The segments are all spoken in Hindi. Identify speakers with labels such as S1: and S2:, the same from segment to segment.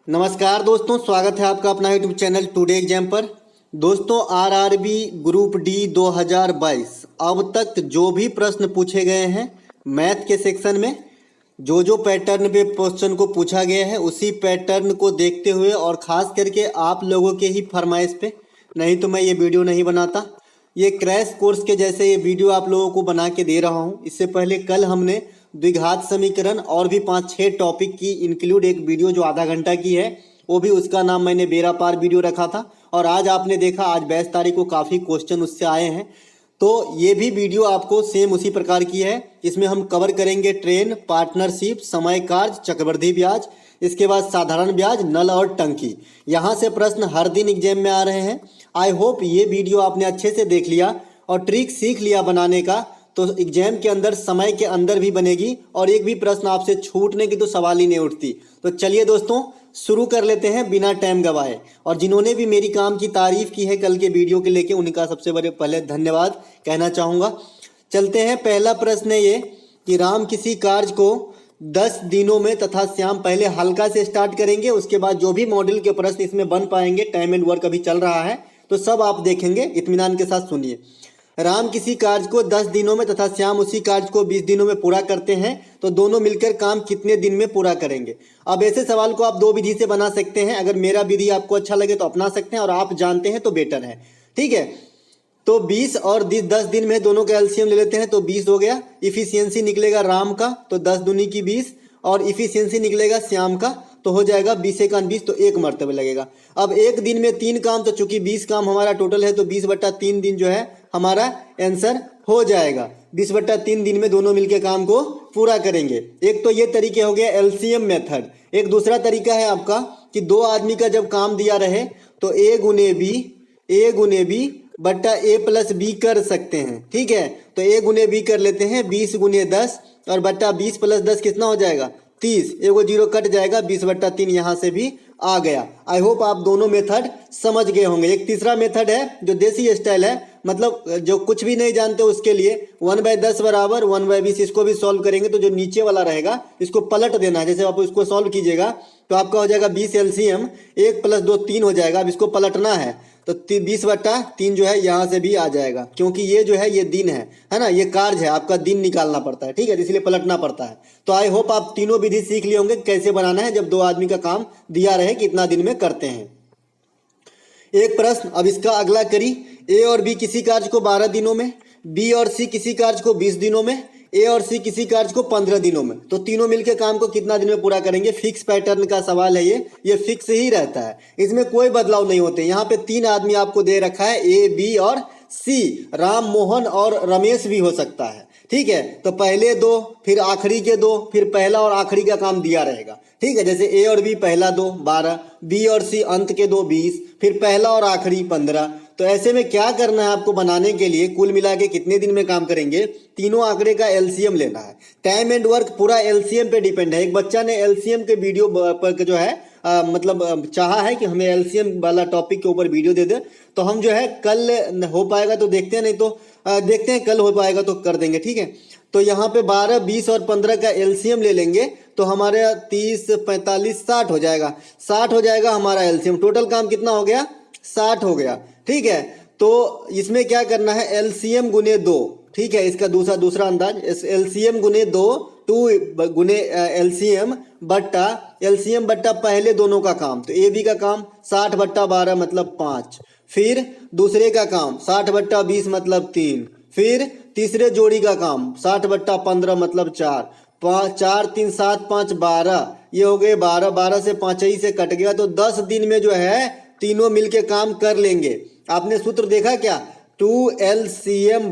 S1: नमस्कार दोस्तों, स्वागत है आपका अपना यूट्यूब चैनल टुडे एग्जाम पर। दोस्तों, आरआरबी ग्रुप डी 2022 अब तक जो भी प्रश्न पूछे गए हैं मैथ के सेक्शन में, जो पैटर्न पे क्वेश्चन को पूछा गया है उसी पैटर्न को देखते हुए और ख़ास करके आप लोगों के ही फरमाइश पे, नहीं तो मैं ये वीडियो नहीं बनाता। ये क्रैश कोर्स के जैसे ये वीडियो आप लोगों को बना के दे रहा हूँ। इससे पहले कल हमने द्विघात समीकरण और भी 5-6 टॉपिक की इंक्लूड एक वीडियो जो आधा घंटा की है, वो भी उसका नाम मैंने बेरा पार वीडियो रखा था। और आज आपने देखा, आज 22 तारीख को काफ़ी क्वेश्चन उससे आए हैं, तो ये भी वीडियो आपको सेम उसी प्रकार की है। इसमें हम कवर करेंगे ट्रेन, पार्टनरशिप, समय कार्य, चक्रवृद्धि ब्याज, इसके बाद साधारण ब्याज, नल और टंकी। यहाँ से प्रश्न हर दिन एग्जाम में आ रहे हैं। आई होप ये वीडियो आपने अच्छे से देख लिया और ट्रिक सीख लिया बनाने का, तो एग्जाम के अंदर समय के अंदर भी बनेगी और एक भी प्रश्न आपसे छूटने की तो सवाल ही नहीं उठती। तो चलिए दोस्तों, शुरू कर लेते हैं बिना टाइम गवाए। और जिन्होंने भी मेरी काम की तारीफ की है कल के वीडियो के लेके, उनका सबसे बड़े पहले धन्यवाद कहना चाहूँगा। चलते हैं, पहला प्रश्न है ये कि राम किसी कार्य को 10 दिनों में तथा श्याम, पहले हल्का से स्टार्ट करेंगे, उसके बाद जो भी मॉडल के प्रश्न इसमें बन पाएंगे, टाइम एंड वर्क अभी चल रहा है तो सब आप देखेंगे, इत्मीनान के साथ सुनिए। राम किसी कार्य को 10 दिनों में तथा श्याम उसी कार्य को 20 दिनों में पूरा करते हैं, तो दोनों मिलकर काम कितने दिन में पूरा करेंगे। अब ऐसे सवाल को आप दो विधि से बना सकते हैं। अगर मेरा विधि आपको अच्छा लगे तो अपना सकते हैं, और आप जानते हैं तो बेटर है। ठीक है, तो 20 और 10 दिन में दोनों का एलसीएम ले लेते हैं तो 20 हो गया। इफिशियंसी निकलेगा राम का तो 10 दूनी की 20, और इफिशियंसी निकलेगा श्याम का तो हो जाएगा 20 एकान 20, तो 1 मरतबे लगेगा। अब एक दिन में 3 काम, तो चूंकि 20 काम हमारा टोटल है तो 20/3 दिन जो है हमारा आंसर हो जाएगा। 20/3 दिन में दोनों मिलके काम को पूरा करेंगे। एक तो ये तरीके हो गया एलसीएम मेथड। एक दूसरा तरीका है आपका कि दो आदमी का जब काम दिया रहे तो A गुने बी बट्टा A प्लस बी कर सकते हैं। ठीक है, तो A गुने बी कर लेते हैं, 20 गुने 10 और बट्टा 20 प्लस 10 कितना हो जाएगा 30, एगो जीरो कट जाएगा, 20/3 यहाँ से भी आ गया। आई होप आप दोनों मेथड समझ गए होंगे। एक तीसरा मेथड है जो देसी स्टाइल है, मतलब जो कुछ भी नहीं जानते उसके लिए 1/10 बराबर 1/20, इसको भी सॉल्व करेंगे तो जो नीचे वाला रहेगा इसको पलट देना है। जैसे आप इसको सॉल्व कीजिएगा तो आपका हो जाएगा 20 एलसीएम, 1 + 2 3 हो जाएगा। अब इसको पलटना है तो 20/3 जो है यहाँ से भी आ जाएगा, क्योंकि ये जो है ये दिन है ना, ये कार्य है, आपका दिन निकालना पड़ता है। ठीक है, इसलिए पलटना पड़ता है। तो आई होप आप तीनों विधि सीख लिए होंगे कैसे बनाना है जब दो आदमी का काम दिया रहे कितना दिन में करते हैं। एक प्रश्न, अब इसका अगला करी। ए और बी किसी कार्य को 12 दिनों में, बी और सी किसी कार्य को 20 दिनों में, ए और सी किसी कार्य को 15 दिनों में, तो तीनों मिलकर काम को कितना दिन में पूरा करेंगे। फिक्स पैटर्न का सवाल है ये फिक्स ही रहता है, इसमें कोई बदलाव नहीं होते। यहाँ पे 3 आदमी आपको दे रखा है, ए, बी और सी, राम, मोहन और रमेश भी हो सकता है। ठीक है, तो पहले 2, फिर आखिरी के 2, फिर पहला और आखिरी का काम दिया रहेगा। ठीक है, जैसे ए और बी पहला 2 12, बी और सी अंत के 2 20, फिर पहला और आखिरी 15। तो ऐसे में क्या करना है आपको बनाने के लिए, कुल मिला के कितने दिन में काम करेंगे, तीनों आंकड़े का एलसीएम लेना है। टाइम एंड वर्क पूरा एलसीएम पे डिपेंड है। एक बच्चा ने एलसीएम के वीडियो पर जो है मतलब चाहा है कि हमें एलसीएम वाला टॉपिक के ऊपर वीडियो दे दे, तो हम जो है कल हो पाएगा तो देखते हैं, नहीं तो देखते हैं कल हो पाएगा तो कर देंगे। ठीक है, तो यहाँ पे 12, 20 और 15 का एलसीएम ले लेंगे तो हमारे 30, 45, 60 हो जाएगा। 60 हो जाएगा हमारा एलसीएम। टोटल काम कितना हो गया, 60 हो गया। ठीक है, तो इसमें क्या करना है, एलसीएम गुने 2। ठीक है, इसका दूसरा अंदाज, एलसीएम गुने 2, 2 गुने एलसीएम बट्टा पहले दोनों का काम, तो ए बी का काम 60/12 मतलब 5, फिर दूसरे का काम 60/20 मतलब 3, फिर तीसरे जोड़ी का काम 60/15 मतलब 4, 4 3 7 5 12, ये हो गए 12, 12 से 5 ही से कट गया, तो 10 दिन में जो है तीनों मिलके काम कर लेंगे। आपने सूत्र देखा क्या, 2 एलसीएम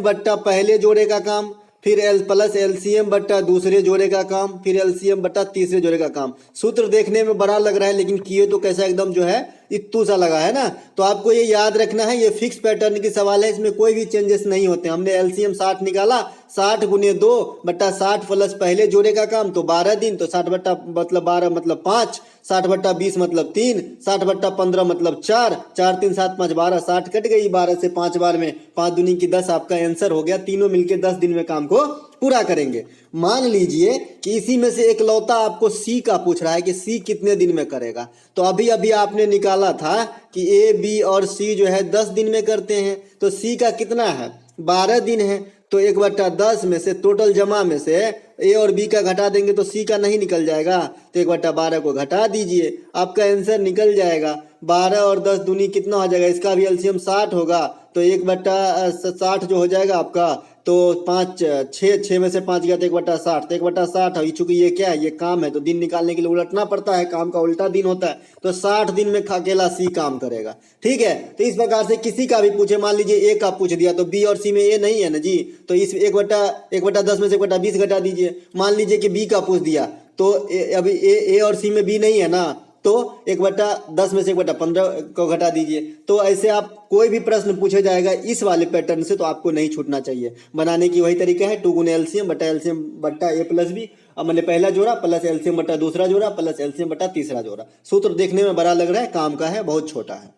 S1: बट्टा पहले जोड़े का काम, फिर एल प्लस एलसीएम बट्टा दूसरे जोड़े का काम, फिर एलसीएम बट्टा तीसरे जोड़े का काम। सूत्र देखने में बड़ा लग रहा है लेकिन किए तो कैसा एकदम जो है इत्तू सा लगा है ना। तो आपको ये याद रखना है, ये फिक्स पैटर्न की सवाल है, इसमें कोई भी चेंजेस नहीं होते। हमने एलसीएम 60 निकाला, 60 गुने 2 बट्टा 60 प्लस पहले जोड़े का काम तो 12 दिन, तो 60 बट्टा मतलब 12 मतलब 5, 60/20 मतलब 3, 60/15 मतलब 4, 4 3 7 5 12, 60 कट गई, 12 से 5 बार में 5 दूनी की 10 आपका आंसर हो गया। तीनों मिलके 10 दिन में काम को पूरा करेंगे। मान लीजिए कि इसी में से एकलौता आपको सी का पूछ रहा है कि सी कितने दिन में करेगा। तो अभी अभी आपने निकाला था कि ए बी और सी जो है 10 दिन में करते हैं, तो सी का कितना है 12 दिन है। तो 1/10 में से टोटल जमा में से ए और बी का घटा देंगे तो सी का नहीं निकल जाएगा, तो 1/12 को घटा दीजिए, आपका आंसर निकल जाएगा। 12 और 10 दूनी कितना हो जाएगा, इसका भी एलसीएम 60 होगा, तो 1/60 जो हो जाएगा आपका, तो 5 6 में से 5 गया तो 1/60, तो 1/60 है। चूंकि ये क्या है, ये काम है, तो दिन निकालने के लिए उलटना पड़ता है, काम का उल्टा दिन होता है, तो 60 दिन में अकेला सी काम करेगा। ठीक है, तो इस प्रकार से किसी का भी पूछे, मान लीजिए ए का पूछ दिया, तो बी और सी में ए नहीं है ना जी, तो इस 1/10 में से 1/20 घटा दीजिए। मान लीजिए कि बी का पूछ दिया, तो अभी ए और सी में बी नहीं है ना, तो 1/10 में से 1/15 को घटा दीजिए। तो ऐसे आप कोई भी प्रश्न पूछे जाएगा इस वाले पैटर्न से, तो आपको नहीं छूटना चाहिए। बनाने की वही तरीका है, 2 गुने एलसीएम बट्टा ए प्लस बी, मतलब पहला जोड़ा प्लस एलसीएम बट्टा दूसरा जोड़ा प्लस एलसीएम बट्टा तीसरा जोड़ा। सूत्र देखने में बड़ा लग रहा है, काम का है, बहुत छोटा है।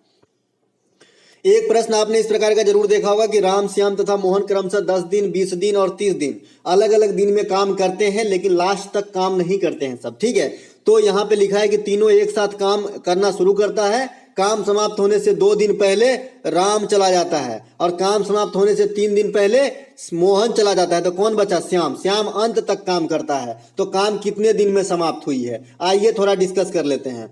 S1: एक प्रश्न आपने इस प्रकार का जरूर देखा होगा कि राम, श्याम तथा मोहन क्रमशः 10 दिन, 20 दिन और 30 दिन अलग अलग दिन में काम करते हैं, लेकिन लास्ट तक काम नहीं करते हैं सब। ठीक है, तो यहाँ पे लिखा है कि तीनों एक साथ काम करना शुरू करता है। काम समाप्त होने से 2 दिन पहले राम चला जाता है और काम समाप्त होने से 3 दिन पहले मोहन चला जाता है, तो कौन बचा, श्याम। श्याम अंत तक काम करता है, तो काम कितने दिन में समाप्त हुई है, आइए थोड़ा डिस्कस कर लेते हैं।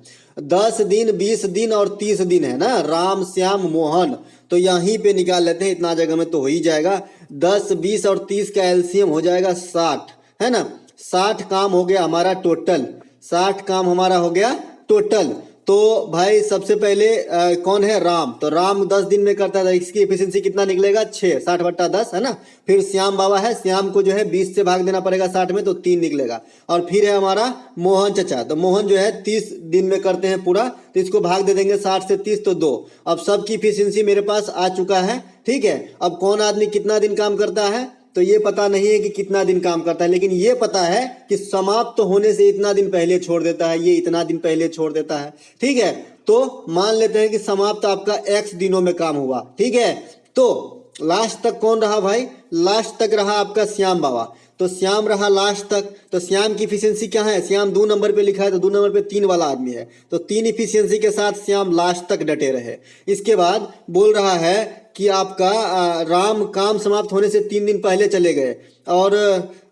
S1: 10 दिन, 20 दिन और 30 दिन है ना, राम, श्याम, मोहन, तो यहीं पे निकाल लेते हैं, इतना जगह में तो हो ही जाएगा। 10, 20 और 30 का एलसीएम हो जाएगा 60, है ना। 60 काम हो गया हमारा टोटल, 60 काम हमारा हो गया टोटल। तो भाई सबसे पहले कौन है, राम, तो राम 10 दिन में करता था, इसकी एफिशिएंसी कितना निकलेगा 6, 60/10 है ना। फिर श्याम बाबा है, श्याम को जो है 20 से भाग देना पड़ेगा 60 में, तो 3 निकलेगा। और फिर है हमारा मोहन चचा, तो मोहन जो है 30 दिन में करते हैं पूरा, तो इसको भाग दे देंगे 60 से 30, तो 2। अब सबकी एफिशिएंसी मेरे पास आ चुका है। ठीक है, अब कौन आदमी कितना दिन काम करता है, तो ये पता नहीं है कि कितना दिन काम करता है, लेकिन ये पता है कि समाप्त होने से इतना दिन पहले छोड़ देता है, ये इतना दिन पहले छोड़ देता है। ठीक है, तो मान लेते हैं कि समाप्त आपका x दिनों में काम हुआ। ठीक है, तो लास्ट तक कौन रहा भाई, लास्ट तक रहा आपका श्याम बाबा, तो श्याम रहा लास्ट तक। तो श्याम की इफिशियंसी क्या है, श्याम 2 नंबर पे लिखा है, तो 2 नंबर पे 3 वाला आदमी है, तो 3 इफिशियंसी के साथ श्याम लास्ट तक डटे रहे। इसके बाद बोल रहा है कि आपका राम काम समाप्त होने से 3 दिन पहले चले गए, और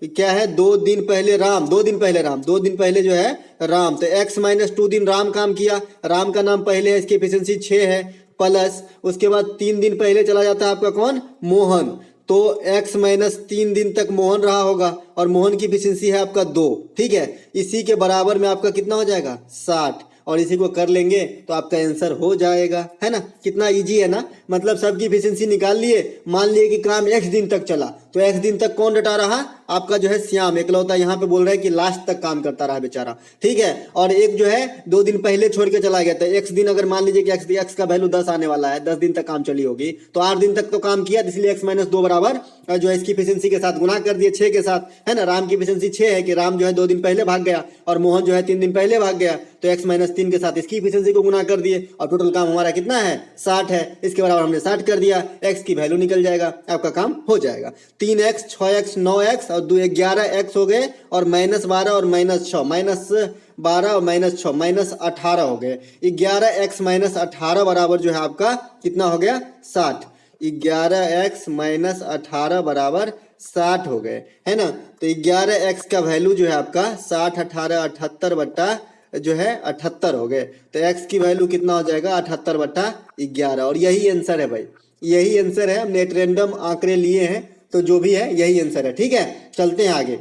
S1: क्या है 2 दिन पहले राम, 2 दिन पहले राम, 2 दिन पहले जो है राम, तो x-2 दिन राम काम किया, राम का नाम पहले है, इसकी एफिशिएंसी 6 है, प्लस उसके बाद 3 दिन पहले चला जाता है आपका कौन, मोहन, तो x-3 दिन तक मोहन रहा होगा, और मोहन की एफिशिएंसी है आपका 2। ठीक है, इसी के बराबर में आपका कितना हो जाएगा 60, और इसी को कर लेंगे तो आपका आंसर हो जाएगा, है ना। कितना इजी है ना, मतलब सबकी एफिशिएंसी निकाल लिए। मान लिए कि काम x दिन तक चला, तो x दिन तक कौन डटा रहा, आपका जो है श्याम एकलौता, यहाँ पे बोल रहा है कि लास्ट तक काम करता रहा बेचारा। ठीक है, और एक जो है 2 दिन पहले छोड़ के चला गया था, x दिन, अगर मान लीजिए कि x का वैल्यू 10 आने वाला है, 10 दिन तक काम चली होगी, तो 8 दिन तक तो काम किया, इसलिए x-2 बराबर जो है इसकी एफिशिएंसी के साथ गुना कर दिए 6 के साथ, है ना। राम की एफिशिएंसी 6 है कि राम जो है 2 दिन पहले भाग गया, और मोहन जो है 3 दिन पहले भाग गया, तो x-3 के साथ इसकी एफिशिएंसी को गुना कर दिए, और टोटल काम हमारा कितना है 60 है, इसके बराबर हमने 60 कर दिया, x की वैल्यू निकल जाएगा, आपका काम हो जाएगा। 3x, 6x, 9x और 11x हो गए, और -12 और -6, -12 और -6, -18 हो गए। 11x -18 बराबर जो है आपका कितना हो गया 60, 11x -18 बराबर 60 हो गए, है ना। तो 11x का वैल्यू जो है आपका 60, 18, 78 बट्टा जो है 78 हो गए, तो x की वैल्यू कितना हो जाएगा 78/11, और यही आंसर है भाई, यही आंसर है। हमने रैंडम आंकड़े लिए हैं, तो जो भी है यही आंसर है। ठीक है, चलते हैं आगे,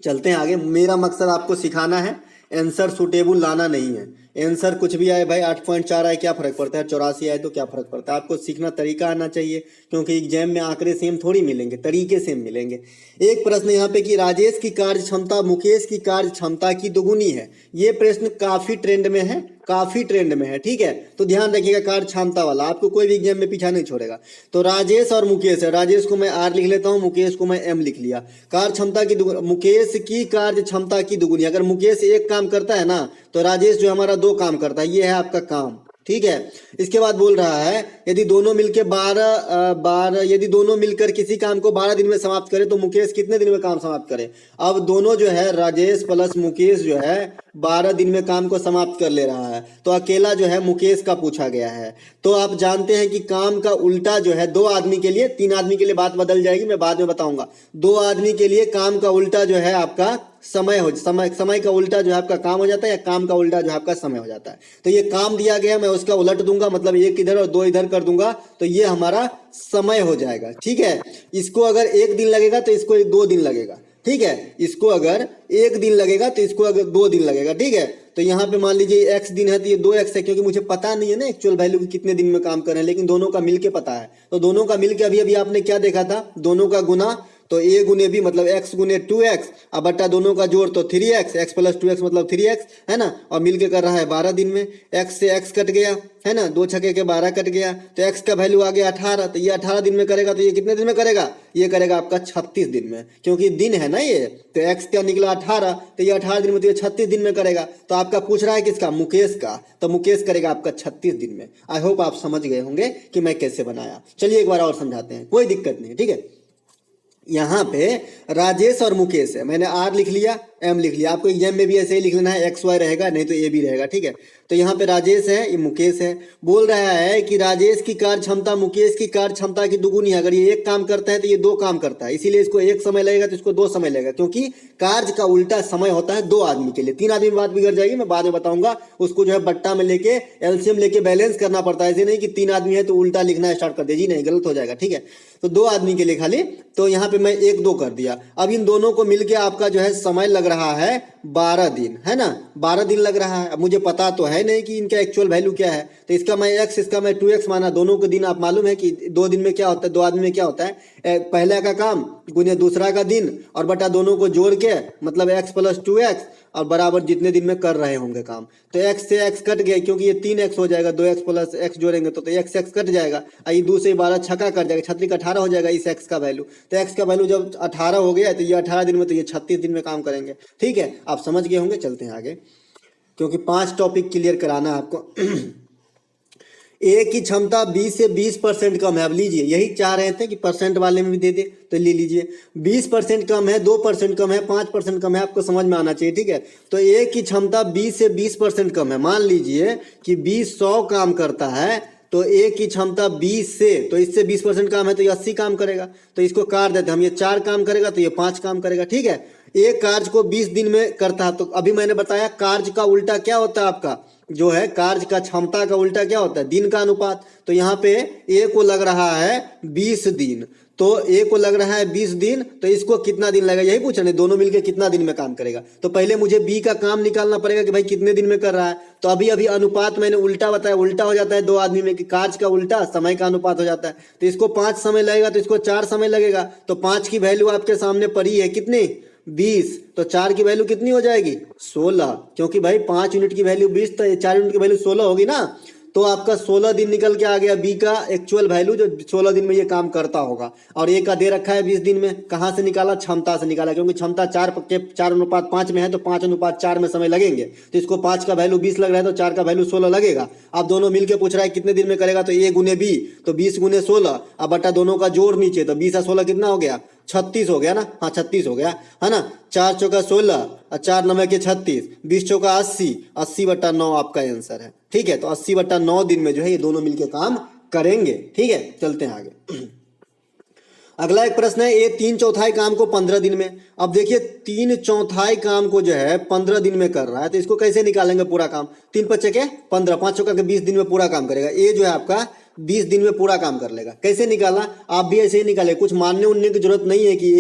S1: चलते हैं आगे। मेरा मकसद आपको सिखाना है, आंसर सुटेबल लाना नहीं है। आंसर कुछ भी आए भाई, 8.4 आए क्या फर्क पड़ता है, 84 आए तो क्या फर्क पड़ता है, आपको सीखना तरीका आना चाहिए, क्योंकि एग्जाम में आंकड़े सेम थोड़ी मिलेंगे, तरीके सेम मिलेंगे। एक प्रश्न यहाँ पे कि राजेश की कार्य क्षमता मुकेश की कार्य क्षमता की दुगुनी है, ये प्रश्न काफी ट्रेंड में है, काफी ट्रेंड में है। ठीक है, तो ध्यान रखिएगा, कार्य क्षमता वाला आपको कोई भी एग्जाम में पीछा नहीं छोड़ेगा। तो राजेश और मुकेश है, राजेश को मैं R लिख लेता हूँ, मुकेश को मैं M लिख लिया। कार्य क्षमता की मुकेश की कार्य क्षमता की दुगुनी, अगर मुकेश एक काम करता है ना, तो राजेश जो हमारा 2 काम करता है, ये है आपका काम, ठीक है। इसके बाद बोल रहा है यदि दोनों मिलकर 12 यदि दोनों मिलकर किसी काम को 12 दिन में समाप्त करें तो मुकेश कितने दिन में काम समाप्त करे। अब दोनों जो है राजेश प्लस मुकेश जो है 12 दिन में काम को समाप्त कर ले रहा है, तो अकेला जो है मुकेश का पूछा गया है। तो आप जानते हैं कि काम का उल्टा जो है 2 आदमी के लिए, 3 आदमी के लिए बात बदल जाएगी, मैं बाद में बताऊंगा। 2 आदमी के लिए काम का उल्टा जो है आपका समय का उल्टा जो है आपका काम हो जाता है, या काम का उल्टा जो है आपका समय हो जाता है। तो ये काम दिया गया, मैं उसका उलट दूंगा, मतलब 1 इधर और 2 इधर कर दूंगा, तो ये हमारा समय हो जाएगा। ठीक है, इसको अगर 1 दिन लगेगा तो इसको 2 दिन लगेगा। ठीक है, इसको अगर 1 दिन लगेगा तो इसको अगर 2 दिन लगेगा। ठीक है, तो यहाँ पे मान लीजिए x दिन है तो ये 2x है, क्योंकि मुझे पता नहीं है ना एक्चुअल वैल्यू कितने दिन में काम कर रहे हैं, लेकिन दोनों का मिलके पता है। तो दोनों का मिलके अभी अभी आपने क्या देखा था, दोनों का गुना, तो a गुने b मतलब x गुने 2x, अब बट्टा दोनों का जोड़ तो 3x, x प्लस 2x मतलब 3x है ना, और मिलके कर रहा है 12 दिन में। x से x कट गया है ना, 2 छके के 12 कट गया, तो x का वैल्यू आ गया 18, तो ये 18 दिन में करेगा, तो ये कितने दिन में करेगा, ये करेगा आपका 36 दिन में, क्योंकि दिन है ना ये, तो x का निकला 18, तो ये 18 दिन में, तो ये 36 दिन में करेगा। तो आपका पूछ रहा है किसका, मुकेश का, तो मुकेश करेगा आपका 36 दिन में। आई होप आप समझ गए होंगे कि मैं कैसे बनाया। चलिए एक बार और समझाते हैं, कोई दिक्कत नहीं। ठीक है, यहाँ पे राजेश और मुकेश है, मैंने आर लिख लिया, एम लिख लिया, आपको एग्जाम में भी ऐसे ही लिख लेना है, एक्स वाई रहेगा, नहीं तो ए भी रहेगा। ठीक है, तो यहाँ पे राजेश है, ये मुकेश है। बोल रहा है कि राजेश की कार्य क्षमता मुकेश की कार्य क्षमता की दुगुनी है। अगर ये 1 काम करता है तो ये 2 काम करता है, इसीलिए इसको 1 समय लगेगा तो इसको 2 समय लगेगा, क्योंकि कार्य का उल्टा समय होता है 2 आदमी के लिए। 3 आदमी में बात बिगड़ जाएगी, मैं बाद में बताऊंगा। उसको जो है बट्टा में लेके एलसीएम लेके बैलेंस करना पड़ता है, ऐसे नहीं कि 3 आदमी है तो उल्टा लिखना स्टार्ट कर दीजिए, नहीं, गलत हो जाएगा। ठीक है, तो 2 आदमी के लिए खाली, तो यहाँ पे मैं 1-2 कर दिया। अब इन दोनों को मिलके आपका जो है समय लग रहा है 12 दिन, है ना, 12 दिन लग रहा है। अब मुझे पता तो है नहीं कि इनका एक्चुअल वैल्यू क्या है, तो इसका मैं x, इसका मैं 2x माना। दोनों के दिन आप मालूम है कि 2 दिन में क्या होता है, 2 आदमी में क्या होता है, पहले का काम गुने दूसरा का दिन और बटा दोनों को जोड़ के, मतलब x प्लस 2x और बराबर जितने दिन में कर रहे होंगे काम। तो x से x कट गया, क्योंकि ये 3x हो जाएगा, 2x प्लस x जोड़ेंगे तो x कट जाएगा, ये 2 से 12 छक्का कट जाएगा, 36 का 18 हो जाएगा इस x का वैल्यू। तो x का वैल्यू जब 18 हो गया तो ये 18 दिन में, तो ये 36 दिन में काम करेंगे। ठीक है, आप समझ गए होंगे। चलते हैं आगे, क्योंकि 5 टॉपिक क्लियर कराना है आपको। ए की क्षमता 20 से 20% कम है। अब लीजिए, यही चाह रहे थे कि परसेंट वाले में भी दे दे, तो ले लीजिए। 20% कम है, 2% कम है, 5% कम है, आपको समझ में आना चाहिए। ठीक है, तो ए की क्षमता 20 से 20% कम है। मान लीजिए कि 20 100 काम करता है, तो ए की क्षमता 20 से, तो इससे 20% काम है, तो ये 80 काम करेगा। तो इसको काट देते हम, ये 4 काम करेगा तो ये 5 काम करेगा। ठीक है, एक कार्य को 20 दिन में करता है, तो अभी मैंने बताया कार्य का उल्टा क्या होता है, आपका जो है कार्य का क्षमता का उल्टा क्या होता है, दिन का अनुपात। तो यहाँ पे ए को लग रहा है 20 दिन, तो ए को लग रहा है 20 दिन, तो इसको कितना दिन लगेगा, यही पूछा नहीं, दोनों मिलकर कितना दिन में काम करेगा। तो पहले मुझे बी का काम निकालना पड़ेगा कि भाई कितने दिन में कर रहा है। तो अभी अभी अनुपात मैंने उल्टा बताया, उल्टा हो जाता है 2 आदमी में, कि कार्य का उल्टा समय का अनुपात हो जाता है। तो इसको 5 समय लगेगा, तो इसको 4 समय लगेगा। तो 5 की वैल्यू आपके सामने पड़ी है कितनी, 20, तो 4 की वैल्यू कितनी हो जाएगी, 16, क्योंकि भाई 5 यूनिट की वैल्यू 20 तो 4 यूनिट की वैल्यू 16 होगी ना। तो आपका 16 दिन निकल के आ गया बी का एक्चुअल वैल्यू, जो 16 दिन में ये काम करता होगा। और ए का दे रखा है 20 दिन में, कहाँ से निकाला, क्षमता से निकाला, क्योंकि क्षमता 4:5 में है, तो 5:4 में समय लगेंगे। तो इसको 5 का वैल्यू 20 लग रहा है, तो 4 का वैल्यू 16 लगेगा। अब दोनों मिलके पूछ रहा है कितने दिन में करेगा, तो ए गुने बी, तो 20 गुने 16, अब बटा दोनों का जोड़ नीचे, तो 20 और 16 कितना हो गया, 36 हो गया ना, हाँ 36 हो गया है ना। 4 चौका 16 और 4 9 के 36, 20 चौका 80, 80/9 आपका आंसर है। ठीक है, तो 80/9 दिन में जो है ये दोनों मिलके काम करेंगे। ठीक है, चलते हैं आगे। अगला एक प्रश्न है, ए 3/4 काम को 15 दिन में। अब देखिए 3/4 काम को जो है 15 दिन में कर रहा है, तो इसको कैसे निकालेंगे पूरा काम, 3 पच्चे के 15, 5 चौका के 20 दिन में पूरा काम करेगा। ए जो है आपका 20 दिन में पूरा काम कर लेगा। कैसे निकाला, आप भी ऐसे ही निकाले, कुछ मानने उनने की जरूरत नहीं है कि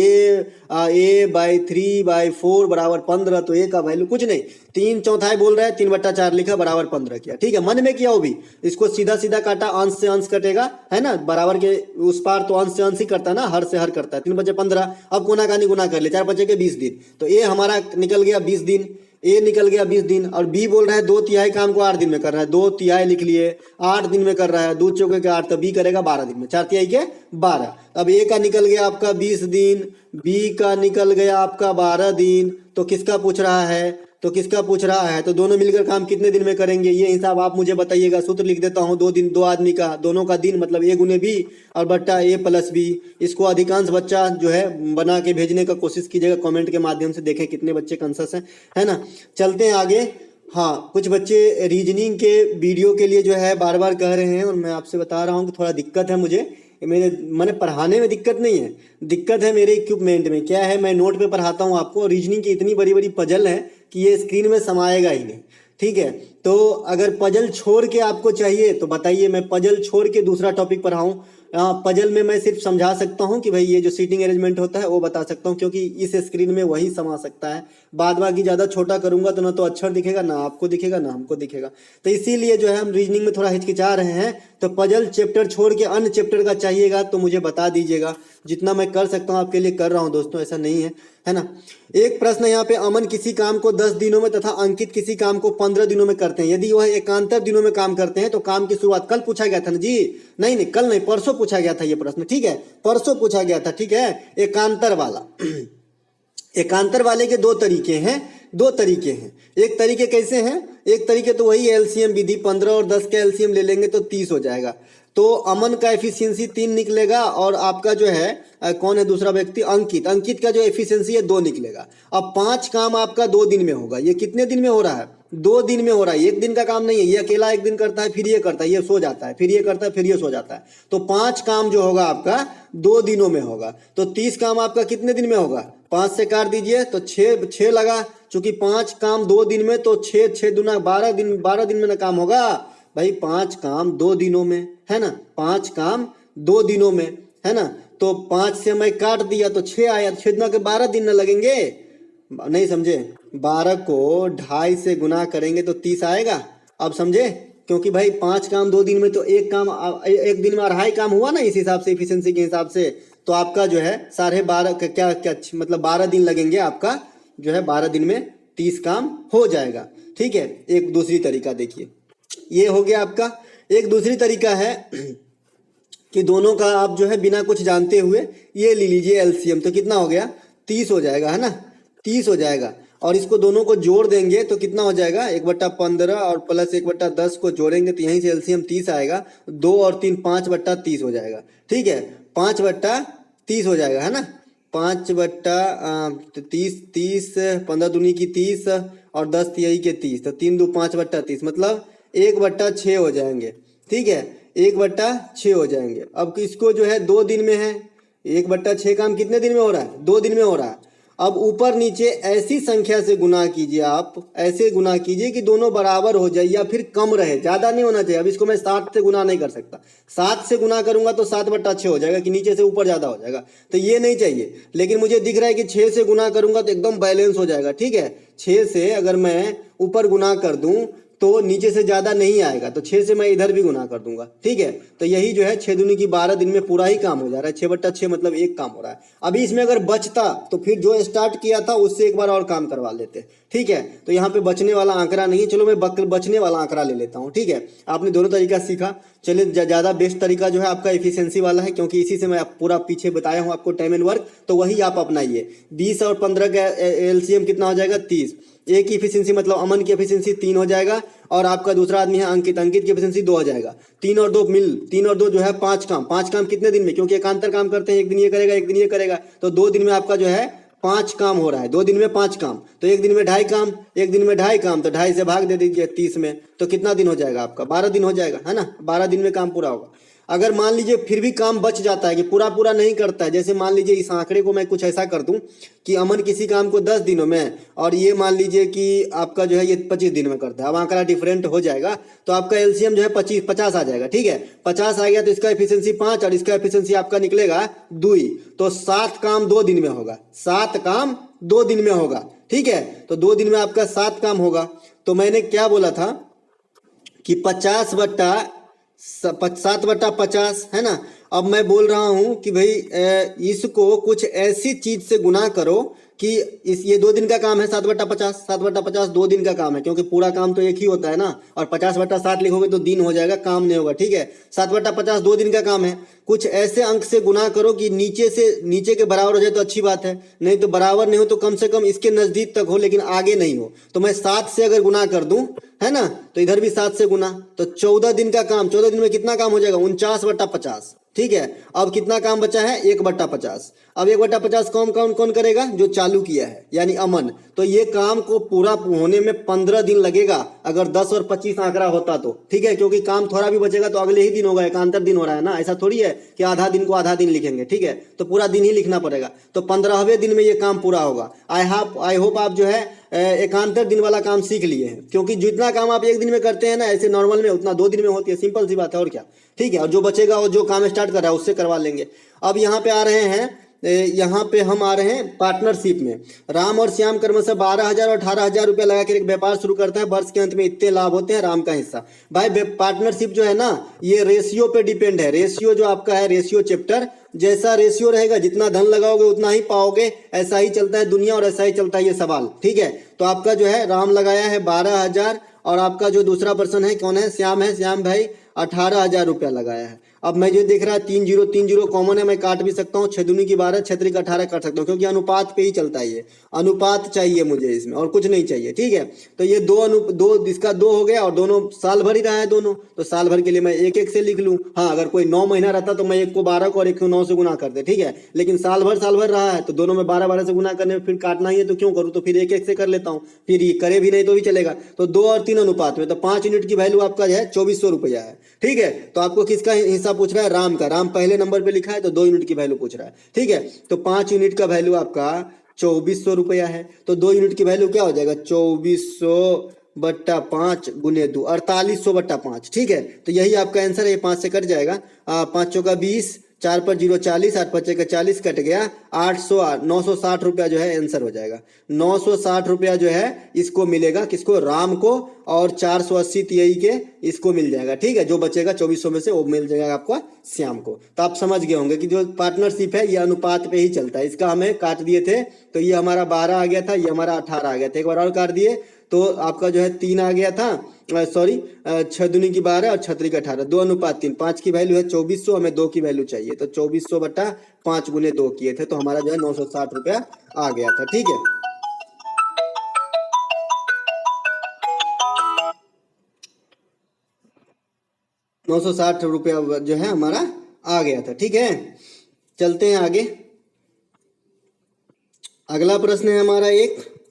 S1: a/3/4 बराबर 15, तो ए का वैल्यू कुछ नहीं, 3/4 बोल रहा है, 3/4 लिखा बराबर 15 किया। ठीक है, मन में किया वो भी, इसको सीधा सीधा काटा, अंश से अंश कटेगा, है ना, बराबर के उस पार तो अंश से अंश ही करता है ना, हर से हर करता है। 3 बचे 15, अब गुना का नहीं गुना कर ले, 4 बचे के 20 दिन, तो ए हमारा निकल गया 20 दिन, ए निकल गया 20 दिन। और बी बोल रहा है 2/3 काम को 8 दिन में कर रहा है, 2/3 लिख लिए, 8 दिन में कर रहा है, 2 चौके के 8, तो बी करेगा 12 दिन में, 4/3 के 12। अब ए का निकल गया आपका 20 दिन, बी का निकल गया आपका 12 दिन, तो किसका पूछ रहा है, तो किसका पूछ रहा है, तो दोनों मिलकर काम कितने दिन में करेंगे, ये हिसाब आप मुझे बताइएगा। सूत्र लिख देता हूँ, 2 दिन, 2 आदमी का, दोनों का दिन मतलब a गुने b और बट्टा a प्लस b। इसको अधिकांश बच्चा जो है बना के भेजने का कोशिश कीजिएगा, कमेंट के माध्यम से देखें कितने बच्चे कंसस हैं, है ना। चलते हैं आगे। हाँ, कुछ बच्चे रीजनिंग के वीडियो के लिए जो है बार बार कह रहे हैं, और मैं आपसे बता रहा हूँ कि थोड़ा दिक्कत है मुझे, मेरे मैंने पढ़ाने में दिक्कत नहीं है, दिक्कत है मेरे इक्विपमेंट में। क्या है, मैं नोट पे पढ़ाता हूँ आपको, रीजनिंग की इतनी बड़ी बड़ी पजल है कि ये स्क्रीन में समाएगा ही नहीं, ठीक है। तो अगर पजल छोड़ के आपको चाहिए तो बताइए, मैं पजल छोड़ के दूसरा टॉपिक पढ़ाऊँ। पजल में मैं सिर्फ समझा सकता हूँ कि भाई ये जो सीटिंग अरेंजमेंट होता है वो बता सकता हूँ, क्योंकि इस स्क्रीन में वही समा सकता है। बाद बाकी ज़्यादा छोटा करूंगा तो ना तो अक्षर दिखेगा, ना आपको दिखेगा, ना हमको दिखेगा। तो इसीलिए जो है हम रीजनिंग में थोड़ा हिचकिचा रहे हैं। तो पजल चैप्टर छोड़ के अन्य चैप्टर का चाहिएगा तो मुझे बता दीजिएगा, जितना मैं कर सकता हूँ आपके लिए कर रहा हूँ दोस्तों, ऐसा नहीं है ना। एक प्रश्न यहाँ पे, अमन किसी काम को 10 दिनों में तथा अंकित किसी काम को 15 दिनों में करते हैं। यदि वह एकांतर दिनों में काम करते हैं तो काम की शुरुआत, कल पूछा गया था ना जी, नहीं कल नहीं, परसों पूछा गया था ये प्रश्न, ठीक है, परसों पूछा गया था, ठीक है। एकांतर वाला एकांतर वाले के 2 तरीके हैं, 2 तरीके हैं। एक तरीके कैसे हैं, एक तरीके तो वही एलसीएम विधि, 15 और 10 का एलसीएम ले लेंगे तो 30 हो जाएगा। तो अमन का एफिशिएंसी 3 निकलेगा, और आपका जो है कौन है दूसरा व्यक्ति, अंकित का जो एफिशिएंसी है 2 निकलेगा। अब 5 काम आपका 2 दिन में होगा। ये कितने दिन में हो रहा है, 2 दिन में हो रहा है, एक दिन का काम नहीं है। ये अकेला एक दिन करता है, फिर ये करता है, ये सो जाता है, फिर ये करता है, फिर ये सो जाता है। तो 5 काम जो होगा आपका 2 दिनों में होगा। तो 30 काम आपका कितने दिन में होगा, 5 से काट दीजिए तो 6 लगा। चूंकि 5 काम 2 दिन में, तो 6 दूना 12 दिन, 12 दिन में ना काम होगा भाई। 5 काम 2 दिनों में, है ना, 5 काम 2 दिनों में, है ना। तो 5 से मैं काट दिया तो 6 आया, 6 दूना के 12 दिन न लगेंगे, नहीं समझे। 12 को 2.5 से गुना करेंगे तो 30 आएगा। अब समझे, क्योंकि भाई 5 काम 2 दिन में, तो एक काम एक दिन में 2.5 काम हुआ ना, इस हिसाब से इफिशिएंसी के हिसाब से। तो आपका जो है 12.5 क्या क्या मतलब 12 दिन लगेंगे आपका, जो है 12 दिन में 30 काम हो जाएगा, ठीक है। एक दूसरी तरीका देखिए, ये हो गया आपका। एक दूसरी तरीका है कि दोनों का आप जो है बिना कुछ जानते हुए ये ले लीजिए एलसीएम, तो कितना हो गया, 30 हो जाएगा, है ना, 30 हो जाएगा। और इसको दोनों को जोड़ देंगे तो कितना हो जाएगा, 1/15 और प्लस 1/10 को जोड़ेंगे तो यहीं से एलसीएम 30 आएगा। 2 और 3 5/30 हो जाएगा, ठीक है, 5/30 हो जाएगा, है ना। 5/30, 30, 15 दूनी की 30 और 10 तिहाई के 30, तो 3 2 5/30 मतलब 1/6 हो जाएंगे, ठीक है, 1/6 हो जाएंगे। अब इसको जो है 2 दिन में है, 1/6 काम कितने दिन में हो रहा है, 2 दिन में हो रहा है। अब ऊपर नीचे ऐसी संख्या से गुना कीजिए, आप ऐसे गुना कीजिए कि दोनों बराबर हो जाए या फिर कम रहे, ज्यादा नहीं होना चाहिए। अब इसको मैं 7 से गुना नहीं कर सकता, 7 से गुना करूंगा तो 7/6 हो जाएगा, कि नीचे से ऊपर ज्यादा हो जाएगा, तो ये नहीं चाहिए। लेकिन मुझे दिख रहा है कि 6 से गुना करूंगा तो एकदम बैलेंस हो जाएगा, ठीक है। 6 से अगर मैं ऊपर गुना कर दूं तो नीचे से ज्यादा नहीं आएगा, तो 6 से मैं इधर भी गुना कर दूंगा, ठीक है। तो यही जो है 6 दूनी की 12 दिन में पूरा ही काम हो जा रहा है, 6/6 मतलब एक काम हो रहा है। अभी इसमें अगर बचता तो फिर जो स्टार्ट किया था उससे एक बार और काम करवा लेते, ठीक है। तो यहाँ पे बचने वाला आंकड़ा नहीं है, चलो मैं बचने वाला आंकड़ा ले लेता हूँ, ठीक है। आपने दोनों तरीका सीखा, चलिए ज्यादा बेस्ट तरीका जो है आपका एफिशिएंसी वाला है, क्योंकि इसी से मैं पूरा पीछे बताया हूँ आपको टाइम एंड वर्क, तो वही आप अपनाइए। 20 और 15 का एलसीएम कितना हो जाएगा, 30। एक की एफिशिएंसी मतलब अमन की एफिशिएंसी 3 हो जाएगा, और आपका दूसरा आदमी है अंकित की एफिशिएंसी 2 हो जाएगा। 3 और 2 जो है 5 काम, 5 काम कितने दिन में, क्योंकि एकांतर काम करते हैं, एक दिन ये करेगा एक दिन ये करेगा, तो 2 दिन में आपका जो है 5 काम हो रहा है, 2 दिन में 5 काम, तो एक दिन में 2.5 काम, एक दिन में 2.5 काम, तो 2.5 से भाग दे दीजिए 30 में, तो कितना दिन हो जाएगा आपका, 12 दिन हो जाएगा, है ना, 12 दिन में काम पूरा होगा। अगर मान लीजिए फिर भी काम बच जाता है कि पूरा नहीं करता है, जैसे मान लीजिए इस आंकड़े को मैं कुछ ऐसा कर दूं कि अमन किसी काम को 10 दिनों में, और ये मान लीजिए कि आपका जो है ये 25 दिन में करता है, अब आंकड़ा डिफरेंट हो जाएगा, तो आपका एलसीएम जो है 50 आ जाएगा, ठीक है। 50 आ गया तो इसका एफिशिएंसी 5 और इसका एफिशिएंसी आपका निकलेगा 2, तो 7 काम 2 दिन में होगा, 7 काम 2 दिन में होगा, ठीक है। तो 2 दिन में आपका 7 काम होगा। तो मैंने क्या बोला था कि 7/50, है ना। अब मैं बोल रहा हूं कि भाई इसको कुछ ऐसी चीज से गुना करो कि इस ये 2 दिन का काम है 7/50, 7/50 2 दिन का काम है, क्योंकि पूरा काम तो एक ही होता है ना, और 50/7 लिखोगे तो दिन हो जाएगा, काम नहीं होगा। ठीक है, 7/50 2 दिन का काम है। कुछ ऐसे अंक से गुना करो कि नीचे के बराबर हो जाए तो अच्छी बात है, नहीं तो बराबर नहीं हो तो कम से कम इसके नजदीक तक हो लेकिन आगे नहीं हो। तो मैं 7 से अगर गुना कर दूं, है ना, तो इधर भी 7 से गुना, तो 14 दिन का काम, 14 दिन में कितना काम हो जाएगा, 49/50। ठीक है, अब कितना काम बचा है, 1/50। अब 1/50 कौन कौन कौन करेगा, जो चालू किया है यानी अमन। तो ये काम को पूरा होने में 15 दिन लगेगा अगर 10 और 25 आंकड़ा होता तो। ठीक है, क्योंकि काम थोड़ा भी बचेगा तो अगले ही दिन होगा, एकांतर दिन हो रहा है ना, ऐसा थोड़ी है कि आधा दिन को आधा दिन लिखेंगे। ठीक है, तो पूरा दिन ही लिखना पड़ेगा। तो 15वें दिन में ये काम पूरा होगा। आई होप आप जो है एकांतर दिन वाला काम सीख लिए हैं, क्योंकि जितना काम आप एक दिन में करते हैं ना ऐसे नॉर्मल में, उतना 2 दिन में होती है। सिंपल सी बात है, और क्या। ठीक है, और जो बचेगा और जो काम स्टार्ट कर रहा है उससे करवा लेंगे। अब यहाँ पे आ रहे हैं, यहाँ पे हम आ रहे हैं पार्टनरशिप में। राम और श्याम क्रमशः 12,000 और 18,000 रुपया लगाकर एक व्यापार शुरू करता है। वर्ष के अंत में इतने लाभ होते हैं, राम का हिस्सा। भाई पार्टनरशिप जो है ना, ये रेशियो पे डिपेंड है। रेशियो जो आपका है, रेशियो चैप्टर, जैसा रेशियो रहेगा जितना धन लगाओगे उतना ही पाओगे, ऐसा ही चलता है दुनिया और ऐसा ही चलता है ये सवाल। ठीक है, तो आपका जो है राम लगाया है 12,000 और आपका जो दूसरा पर्सन है कौन है, श्याम है। श्याम भाई 18,000 रुपया लगाया है। अब मैं जो देख रहा है 3 0 3 0 कॉमन है, मैं काट भी सकता हूँ। 6 दूनी की 12, 6 त्रिक 18 काट सकता हूँ, क्योंकि अनुपात पे ही चलता है ये। अनुपात चाहिए मुझे इसमें, और कुछ नहीं चाहिए। ठीक है, तो ये दो इसका 2 हो गया, और दोनों साल भर ही रहा है दोनों, तो साल भर के लिए मैं 1 से लिख लूँ। हाँ, अगर कोई 9 महीना रहता तो मैं 1 को 12 को और 1 को 9 से गुना करते। ठीक है, लेकिन साल भर रहा है तो दोनों में 12 से गुना करने में फिर काटना ही है, तो क्यों करूँ, तो फिर 1 से कर लेता हूँ। फिर ये करे भी नहीं तो भी चलेगा। तो 2 और 3 अनुपात में, तो 5 यूनिट की वैल्यू आपका जो है 2400 रुपया है। ठीक है, तो आपको किसका हिस्सा पूछ रहा है, राम का। राम पहले नंबर पे लिखा है तो 2 यूनिट की वैल्यू पूछ रहा है। ठीक है, तो 5 यूनिट का वैल्यू आपका 2400 रुपया है। तो 2 यूनिट की वैल्यू क्या हो जाएगा, 2400/5 गुने 2, 4800/5। ठीक है, तो यही आपका आंसर है। ये 5 से कट जाएगा, 5 चौका 20, 4 पर 0 40, 8 5 का 40 कट गया, 960 रुपया जो है आंसर हो जाएगा। 960 रुपया जो है इसको मिलेगा, किसको, राम को, और 480 तिहाई के इसको मिल जाएगा। ठीक है, जो बचेगा 2400 में से वो मिल जाएगा आपको श्याम को। तो आप समझ गए होंगे कि जो पार्टनरशिप है ये अनुपात पे ही चलता है। इसका हमें काट दिए थे तो ये हमारा 12 आ गया था, ये हमारा 18 आ गया था। एक बार और काट दिए तो आपका जो है 3 आ गया था, सॉरी 6 दूनी की 12 और 6 त्रिक 18, 2 अनुपात 3। 5 की वैल्यू है 2400, हमें 2 की वैल्यू चाहिए, तो 2400/5 गुने 2 किए थे, तो हमारा जो है 960 रुपया आ गया था। ठीक है, 960 रुपया जो है हमारा आ गया था। ठीक है, चलते हैं आगे। अगला प्रश्न है हमारा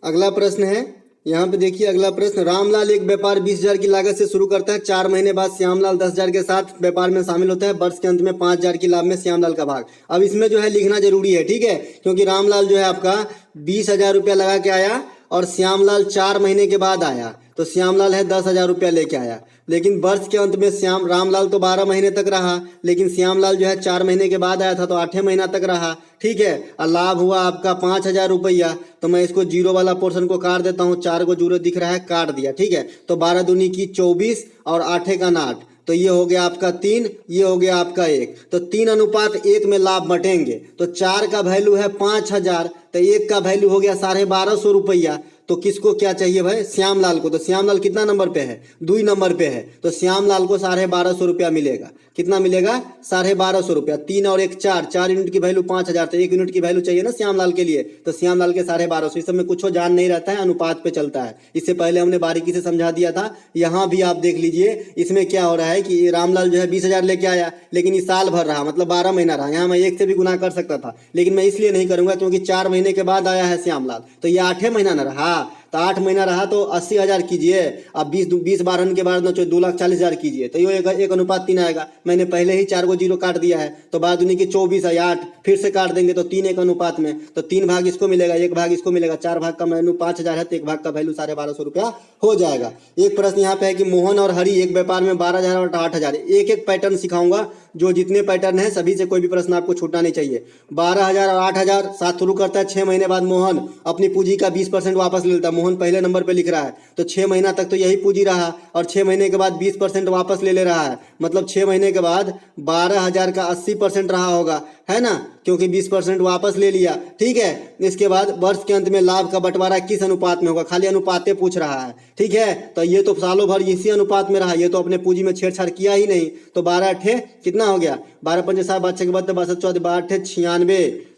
S1: अगला प्रश्न है, यहाँ पे देखिए अगला प्रश्न। रामलाल एक व्यापार 20,000 की लागत से शुरू करता है। 4 महीने बाद श्यामलाल 10,000 के साथ व्यापार में शामिल होता है। वर्ष के अंत में 5,000 की लाभ में श्यामलाल का भाग। अब इसमें जो है लिखना जरूरी है। ठीक है, क्योंकि रामलाल जो है आपका 20,000 रुपया लगा के आया और श्यामलाल 4 महीने के बाद आया, तो श्यामलाल है 10,000 रुपया लेके आया। लेकिन वर्ष के अंत में रामलाल तो 12 महीने तक रहा, लेकिन श्यामलाल जो है 4 महीने के बाद आया था तो 8 महीना तक रहा। ठीक है, और लाभ हुआ आपका 5,000 रुपया। तो मैं इसको जीरो वाला पोर्शन को काट देता हूँ, 4 को जीरो दिख रहा है, काट दिया। ठीक है, तो 12 दूनी की 24 और 8 का 8, तो ये हो गया आपका 3, ये हो गया आपका 1, तो 3 अनुपात 1 में लाभ बटेंगे। तो 4 का वैल्यू है 5,000, तो 1 का वैल्यू हो गया 1250 रुपया। तो किसको क्या चाहिए भाई, श्यामलाल को। तो श्यामलाल कितना नंबर पे है, 2 नंबर पे है, तो श्यामलाल को 1250 रुपया मिलेगा। कितना मिलेगा, 1250 रुपया। 3 और 1 4, 4 यूनिट की वैल्यू 5,000, तो 1 यूनिट की वैल्यू चाहिए ना श्यामलाल के लिए, तो श्यामलाल के 1250। इस सब में कुछ जान नहीं रहता है, अनुपात पे चलता है। इससे पहले हमने बारीकी से समझा दिया था। यहाँ भी आप देख लीजिए, इसमें क्या हो रहा है कि रामलाल जो है 20,000 लेके आया, लेकिन इस साल भर रहा, मतलब 12 महीना रहा। यहाँ मैं 1 से भी गुना कर सकता था, लेकिन मैं इसलिए नहीं करूंगा क्योंकि 4 महीने के बाद आया है श्यामलाल, तो ये 8 महीना न रहा। तो 8 महीना रहा तो 80,000 कीजिए, अब 20 12 के बाद 2,40,000 कीजिए, तो ये 1 अनुपात 3 आएगा। मैंने पहले ही 4 को जीरो काट दिया है, तो 12 दूनी की 24 है, 8 फिर से काट देंगे तो 3 1 अनुपात में, तो 3 भाग इसको मिलेगा, 1 भाग इसको मिलेगा। 4 भाग का वैल्यू 5,000 है, तो 1 भाग का वैल्यू 1250 रुपया हो जाएगा। एक प्रश्न यहाँ पे है कि मोहन और हरि एक व्यापार में 12,000 और 8,000। एक एक पैटर्न सिखाऊंगा, जो जितने पैटर्न है सभी से कोई भी प्रश्न आपको छूटना नहीं चाहिए। 12,000 और 8,000 साथ शुरू करता है। 6 महीने बाद मोहन अपनी पूंजी का 20% वापस ले लेता है। मोहन पहले नंबर पे लिख रहा है, तो 6 महीना तक तो यही पूंजी रहा और 6 महीने के बाद 20% वापस ले रहा है, मतलब 6 महीने के बाद 12,000 का 80% रहा होगा, है ना, क्योंकि 20% वापस ले लिया। ठीक है, इसके बाद वर्ष के अंत में लाभ का बंटवारा किस अनुपात में होगा, खाली अनुपातें पूछ रहा है। ठीक है, तो ये तो सालों भर इसी अनुपात में रहा, ये तो अपने पूंजी में छेड़छाड़ किया ही नहीं। तो 12 अट्ठे कितना हो गया, 12 पंचे 60, 12 छः 72, 62 14, 12 अट्ठे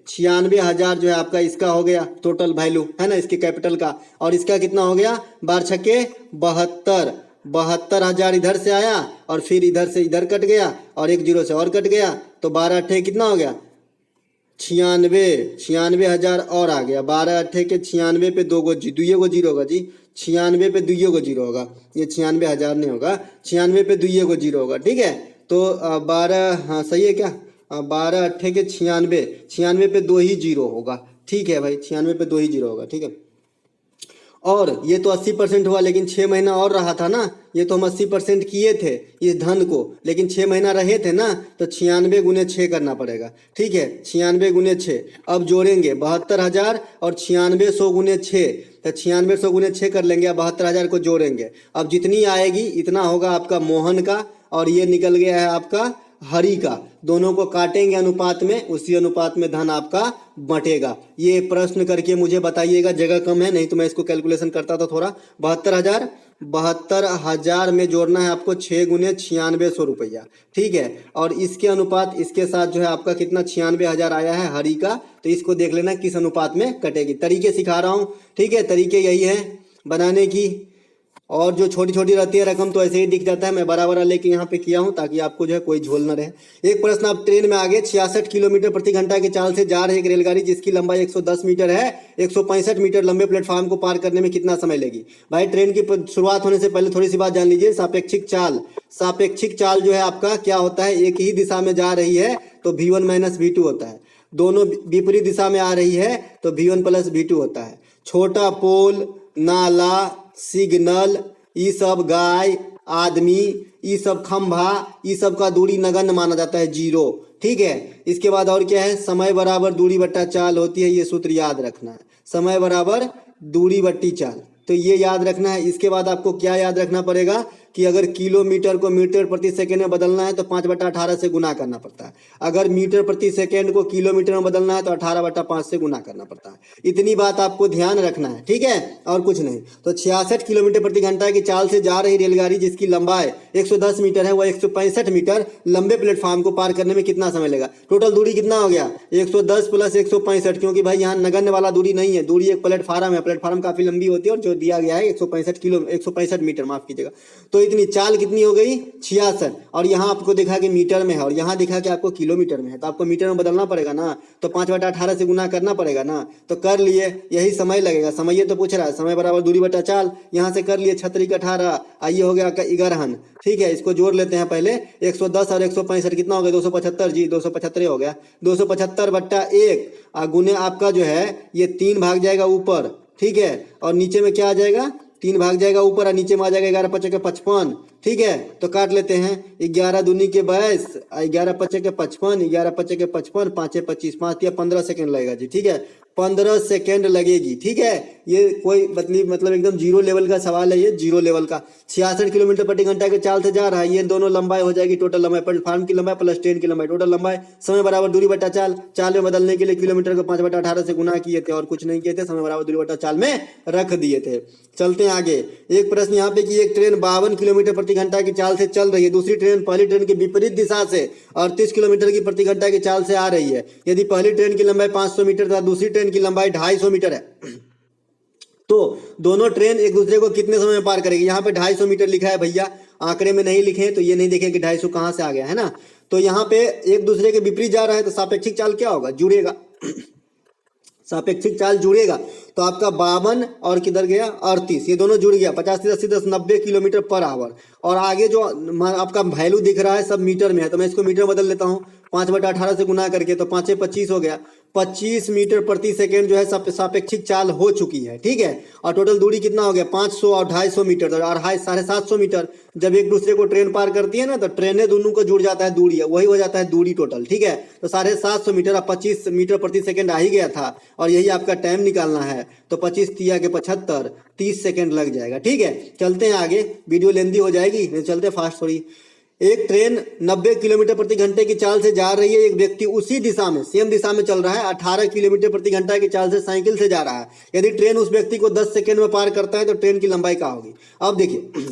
S1: 96,000 जो है आपका इसका हो गया टोटल वैल्यू, है ना, इसके कैपिटल का। और इसका कितना हो गया, 12 छक्के 72, 72,000 इधर से आया और फिर इधर से इधर कट गया और एक जीरो से और कट गया, तो 12 अट्ठे कितना हो गया, 96,000 और आ गया। 12 अट्ठे के 96 पे दुइये गो जीरो होगा जी, 96 पे दुइये गो जीरो होगा, ये 96,000 नहीं होगा, 96 पे दुइये गो जीरो होगा। ठीक है, तो 12, हाँ सही है क्या, 12 अट्ठे के 96 पे 2 ही जीरो होगा। ठीक है भाई, 96 पे 2 ही जीरो होगा। ठीक है, और ये तो 80% हुआ, लेकिन 6 महीना और रहा था ना, ये तो हम 80% किए थे इस धन को, लेकिन 6 महीना रहे थे ना, तो 96 गुने 6 करना पड़ेगा। ठीक है, 96 गुने 6, अब जोड़ेंगे 72,000 और 9600 गुने 6, तो 9600 गुने 6 कर लेंगे, अब 72,000 को जोड़ेंगे। अब जितनी आएगी इतना होगा आपका मोहन का, और ये निकल गया है आपका हरि का। दोनों को काटेंगे अनुपात में, उसी अनुपात में धन आपका बंटेगा। ये प्रश्न करके मुझे बताइएगा, जगह कम है, नहीं तो मैं इसको कैलकुलेशन करता तो थोड़ा। 72,000 में जोड़ना है आपको 6 गुने 9600 रुपया। ठीक है, और इसके अनुपात इसके साथ जो है आपका कितना 96,000 आया है हरि का, तो इसको देख लेना किस अनुपात में कटेगी। तरीके सिखा रहा हूँ, ठीक है, तरीके यही है बनाने की, और जो छोटी छोटी रहती है रकम तो ऐसे ही दिख जाता है, मैं बड़ा बड़ा लेके यहाँ पे किया हूँ ताकि आपको जो है कोई झोल न रहे। एक प्रश्न, आप ट्रेन में आगे 66 किलोमीटर प्रति घंटा की चाल से जा रही एक रेलगाड़ी जिसकी लंबाई 110 मीटर है, 165 मीटर लंबे प्लेटफॉर्म को पार करने में कितना समय लेगी। भाई ट्रेन की शुरुआत होने से पहले थोड़ी सी बात जान लीजिए, सापेक्षिक चाल, सापेक्षिक चाल जो है आपका क्या होता है, एक ही दिशा में जा रही है तो V1 माइनस V2 होता है, दोनों विपरीत दिशा में आ रही है तो V1 प्लस V2 होता है। छोटा पोल, नाला, सिग्नल, ये सब गाय, आदमी, ये सब खंभा, ये सब का दूरी नगण्य माना जाता है, 0। ठीक है, इसके बाद और क्या है, समय बराबर दूरी बट्टा चाल होती है, ये सूत्र याद रखना है, समय बराबर दूरी बट्टी चाल, तो ये याद रखना है। इसके बाद आपको क्या याद रखना पड़ेगा कि अगर किलोमीटर को मीटर प्रति सेकंड में बदलना है तो 5/18 से गुना करना पड़ता है, अगर मीटर प्रति सेकंड को किलोमीटर में बदलना है तो 18/5 से गुना करना पड़ता है। इतनी बात आपको ध्यान रखना है, ठीक है, और कुछ नहीं। तो 66 किलोमीटर प्रति घंटा की चाल से जा रही रेलगाड़ी जिसकी लंबाई 110 मीटर है, वह 165 मीटर लंबे प्लेटफॉर्म को पार करने में कितना समय लेगा। टोटल दूरी कितना हो गया, 110 प्लस 165, क्योंकि भाई यहाँ नगण्य वाला दूरी नहीं है, दूरी एक प्लेटफार्म है, प्लेटफार्म काफी लंबी होती है, और जो दिया गया है 165 मीटर, माफ कीजिएगा। तो इतनी चाल कितनी हो गई, 66, और यहाँ आपको देखा कि मीटर में है और यहाँ देखा कि आपको किलोमीटर में है, तो आपको मीटर में बदलना पड़ेगा ना, तो 5/18 से गुना करना पड़ेगा ना, तो कर लिए, यही समय लगेगा। समय ये तो पूछ रहा है, समय बराबर दूरी बटा चाल, यहाँ से कर लिए 36/18, आइए हो गया आपका 11। ठीक है, इसको जोड़ लेते हैं पहले, 110 और 165 कितना हो गया, 275 जी, 275 हो गया, 275/1 गुने आपका जो है ये 3 भाग जाएगा ऊपर, ठीक है, और नीचे में क्या आ जाएगा, 3 भाग जाएगा ऊपर और नीचे में आ जाएगा 11 5 के 55। ठीक है, तो काट लेते हैं, 11 दूनी के 22, 11 5 के 55, 11 5 के 55, 5 25, 5 या 15 सेकेंड लगेगा जी। ठीक है, 15 सेकेंड लगेगी। ठीक है, ये कोई मतलब एकदम जीरो लेवल का सवाल है, ये जीरो लेवल का। 66 किलोमीटर प्रति घंटा के चाल से जा रहा है, ये दोनों लंबाई हो जाएगी, टोटल लंबाई प्लेटफार्म की लंबाई प्लस ट्रेन की लंबाई, टोटल लंबाई। समय बराबर दूरी बटा चाल, चाल में बदलने के लिए किलोमीटर को 5/18 से गुना किए थे और कुछ नहीं किए थे, समय बराबर दूरी बटा चाल में रख दिए थे। चलते हैं आगे। एक प्रश्न यहाँ पे कि एक ट्रेन 52 किलोमीटर प्रति घंटा की चाल से चल रही है, दूसरी ट्रेन पहली ट्रेन के विपरीत दिशा से 38 किलोमीटर की प्रति घंटा की चाल से आ रही है। यदि पहली ट्रेन की लंबाई 500 मीटर तथा दूसरी ट्रेन की लंबाई 250 मीटर है, तो दोनों ट्रेन एक दूसरे को कितने समय में पार करेगी। यहाँ पे 250 मीटर लिखा है भैया, आंकड़े में नहीं लिखे, तो ये नहीं देखें कि 250 कहाँ से आ गया है ना। तो यहाँ पे एक दूसरे के विपरीत जा रहा है, तो सापेक्षिक चाल क्या होगा, जुड़ेगा, सापेक्षिक चाल जुड़ेगा। तो आपका 52 और किधर गया 38, ये दोनों जुड़ गया, 50 80 10 90 किलोमीटर पर आवर। और आगे जो आपका वैल्यू दिख रहा है सब मीटर में है, तो मैं इसको मीटर बदल लेता हूँ, 5/18 से गुना करके, तो 5×5 = 25 हो गया। 25 मीटर प्रति सेकेंड जो है सापेक्षिक चाल हो चुकी है, ठीक है। और टोटल दूरी कितना हो गया, 500 और 250 मीटर, तो 750 मीटर। जब एक दूसरे को ट्रेन पार करती है ना, तो ट्रेनें दोनों को जुड़ जाता है दूरी, वही हो जाता है दूरी टोटल, ठीक है। तो 750 मीटर, अब 25 मीटर प्रति सेकेंड आ ही गया था, और यही आपका टाइम निकालना है। तो 25 × 75, 30 सेकेंड लग जाएगा, ठीक है। चलते हैं आगे, वीडियो लेंदी हो जाएगी, नहीं चलते फास्ट थोड़ी। एक ट्रेन 90 किलोमीटर प्रति घंटे की चाल से जा रही है, एक व्यक्ति उसी दिशा में, सेम दिशा में चल रहा है, 18 किलोमीटर प्रति घंटा की चाल से साइकिल से जा रहा है। यदि ट्रेन उस व्यक्ति को 10 सेकेंड में पार करता है तो ट्रेन की लंबाई क्या होगी। अब देखिए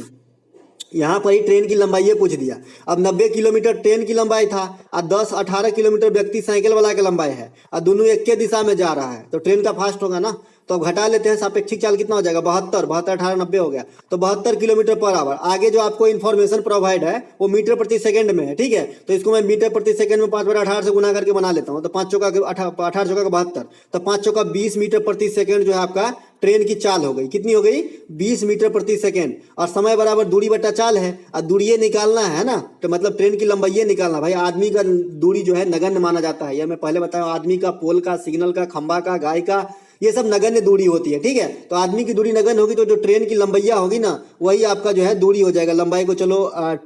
S1: यहाँ पर ही ट्रेन की लंबाई ये पूछ दिया। अब 90 किलोमीटर ट्रेन की लंबाई था, और 10-18 किलोमीटर व्यक्ति साइकिल वाला की लंबाई है, और दोनों एक के दिशा में जा रहा है, तो ट्रेन का फास्ट होगा ना। तो अब घटा लेते हैं, सापेक्षिक चाल कितना हो जाएगा, 72, 18, 90 हो गया, तो 72 किलोमीटर पर आवर। आगे जो आपको इन्फॉर्मेशन प्रोवाइड है वो मीटर प्रति सेकंड में है, ठीक है। तो इसको मैं मीटर प्रति सेकंड में 5/18 से गुना करके बना लेता हूँ, तो 5 चौका 18 चौका 72, तो 5 चौका 20 मीटर प्रति सेकंड जो है आपका ट्रेन की चाल हो गई। कितनी हो गई, 20 मीटर प्रति सेकंड। और समय बराबर दूरी बटा चाल है, और दूरी निकालना है ना, तो मतलब ट्रेन की लंबाई निकालना। भाई आदमी का दूरी जो है नगण्य माना जाता है, यह मैं पहले बताया, आदमी का, पोल का, सिग्नल का, खंबा का, गाय का, ये सब नगण्य दूरी होती है, ठीक है। तो आदमी की दूरी नगण्य होगी, तो जो ट्रेन की लंबाइया होगी ना, वही आपका जो है दूरी हो जाएगा। लंबाई को चलो